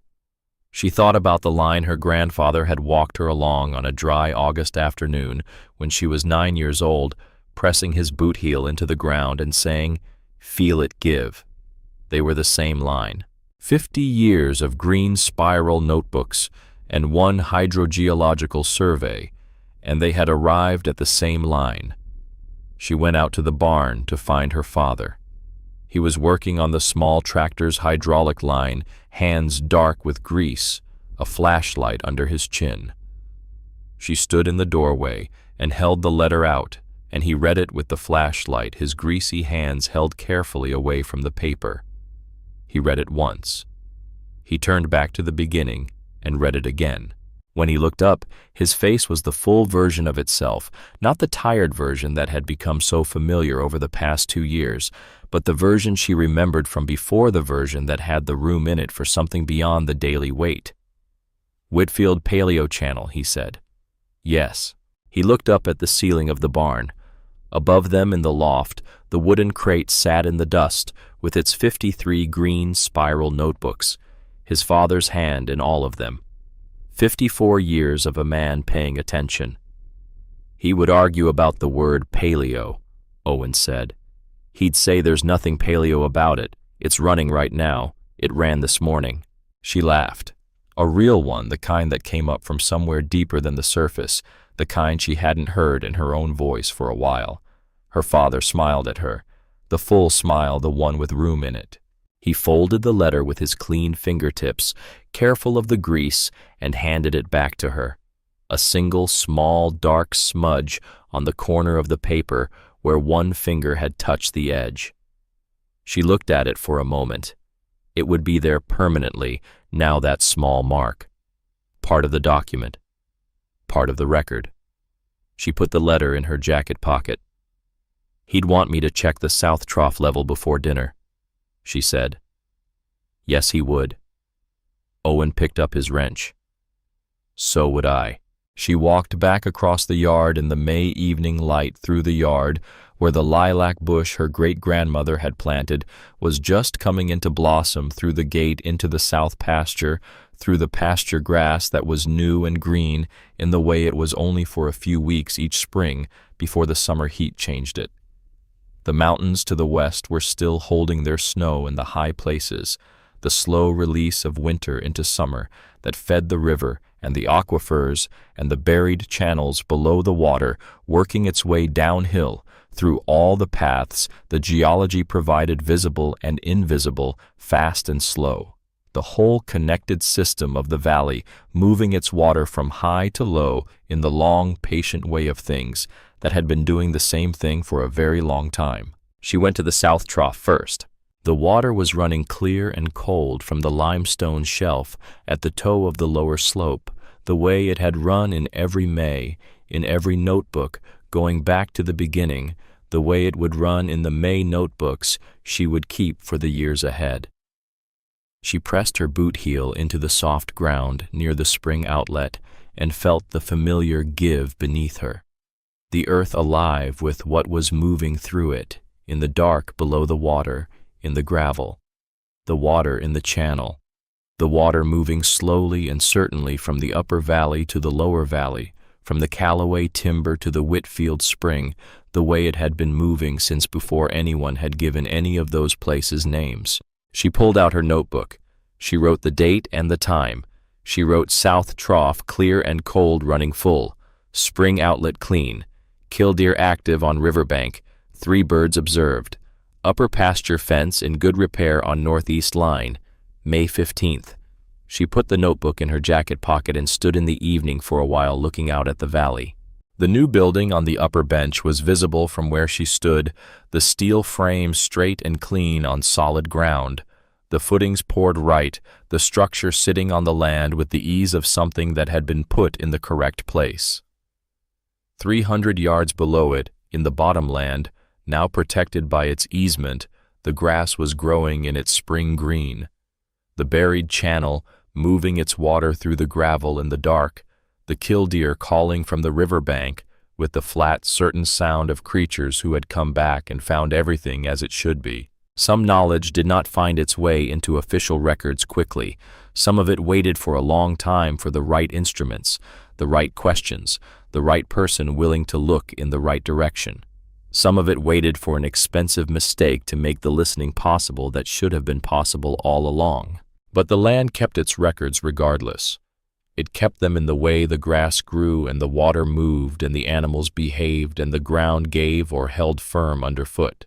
She thought about the line her grandfather had walked her along on a dry August afternoon when she was 9 years old, pressing his boot heel into the ground and saying, "Feel it give." They were the same line. 50 years of green spiral notebooks and one hydrogeological survey, and they had arrived at the same line. She went out to the barn to find her father. He was working on the small tractor's hydraulic line, hands dark with grease, a flashlight under his chin. She stood in the doorway and held the letter out, and he read it with the flashlight, his greasy hands held carefully away from the paper. He read it once. He turned back to the beginning and read it again. When he looked up, his face was the full version of itself, not the tired version that had become so familiar over the past 2 years, but the version she remembered from before, the version that had the room in it for something beyond the daily wait. "Whitfield Paleo Channel," he said. "Yes." He looked up at the ceiling of the barn. Above them in the loft, the wooden crate sat in the dust with its 53 green spiral notebooks, his father's hand in all of them. 54 years of a man paying attention. He would argue about the word paleo, Owen said. He'd say there's nothing paleo about it. It's running right now. It ran this morning. She laughed. A real one, the kind that came up from somewhere deeper than the surface, the kind she hadn't heard in her own voice for a while. Her father smiled at her, the full smile, the one with room in it. He folded the letter with his clean fingertips, careful of the grease, and handed it back to her. A single small dark smudge on the corner of the paper where one finger had touched the edge. She looked at it for a moment. It would be there permanently, now, that small mark. Part of the document. Part of the record. She put the letter in her jacket pocket. "He'd want me to check the south trough level before dinner," she said. Yes, he would. Owen picked up his wrench. So would I. She walked back across the yard in the May evening light, through the yard where the lilac bush her great-grandmother had planted was just coming into blossom, through the gate into the south pasture, through the pasture grass that was new and green in the way it was only for a few weeks each spring before the summer heat changed it. The mountains to the west were still holding their snow in the high places, the slow release of winter into summer that fed the river and the aquifers and the buried channels below the water, working its way downhill through all the paths the geology provided, visible and invisible, fast and slow. The whole connected system of the valley, moving its water from high to low in the long, patient way of things that had been doing the same thing for a very long time. She went to the south trough first. The water was running clear and cold from the limestone shelf at the toe of the lower slope, the way it had run in every May, in every notebook, going back to the beginning, the way it would run in the May notebooks she would keep for the years ahead. She pressed her boot heel into the soft ground near the spring outlet and felt the familiar give beneath her. The earth alive with what was moving through it, in the dark below the water, in the gravel, the water in the channel, the water moving slowly and certainly from the upper valley to the lower valley, from the Callaway timber to the Whitfield spring, the way it had been moving since before anyone had given any of those places names. She pulled out her notebook. She wrote the date and the time. She wrote South Trough clear and cold running full, spring outlet clean, killdeer active on riverbank, 3 birds observed, upper pasture fence in good repair on northeast line, May 15th. She put the notebook in her jacket pocket and stood in the evening for a while looking out at the valley. The new building on the upper bench was visible from where she stood, the steel frame straight and clean on solid ground, the footings poured right, the structure sitting on the land with the ease of something that had been put in the correct place. 300 yards below it, in the bottom land, now protected by its easement, the grass was growing in its spring green. The buried channel, moving its water through the gravel in the dark, the killdeer calling from the river bank, with the flat, certain sound of creatures who had come back and found everything as it should be. Some knowledge did not find its way into official records quickly. Some of it waited for a long time for the right instruments, the right questions, the right person willing to look in the right direction. Some of it waited for an expensive mistake to make the listening possible that should have been possible all along. But the land kept its records regardless. It kept them in the way the grass grew and the water moved and the animals behaved and the ground gave or held firm underfoot.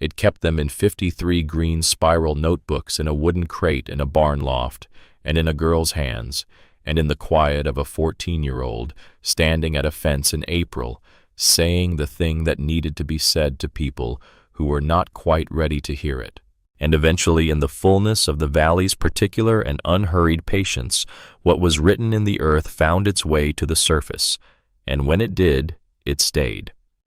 It kept them in 53 green spiral notebooks in a wooden crate in a barn loft, and in a girl's hands, and in the quiet of a 14-year-old standing at a fence in April, saying the thing that needed to be said to people who were not quite ready to hear it. And eventually, in the fullness of the valley's particular and unhurried patience, what was written in the earth found its way to the surface, and when it did, it stayed.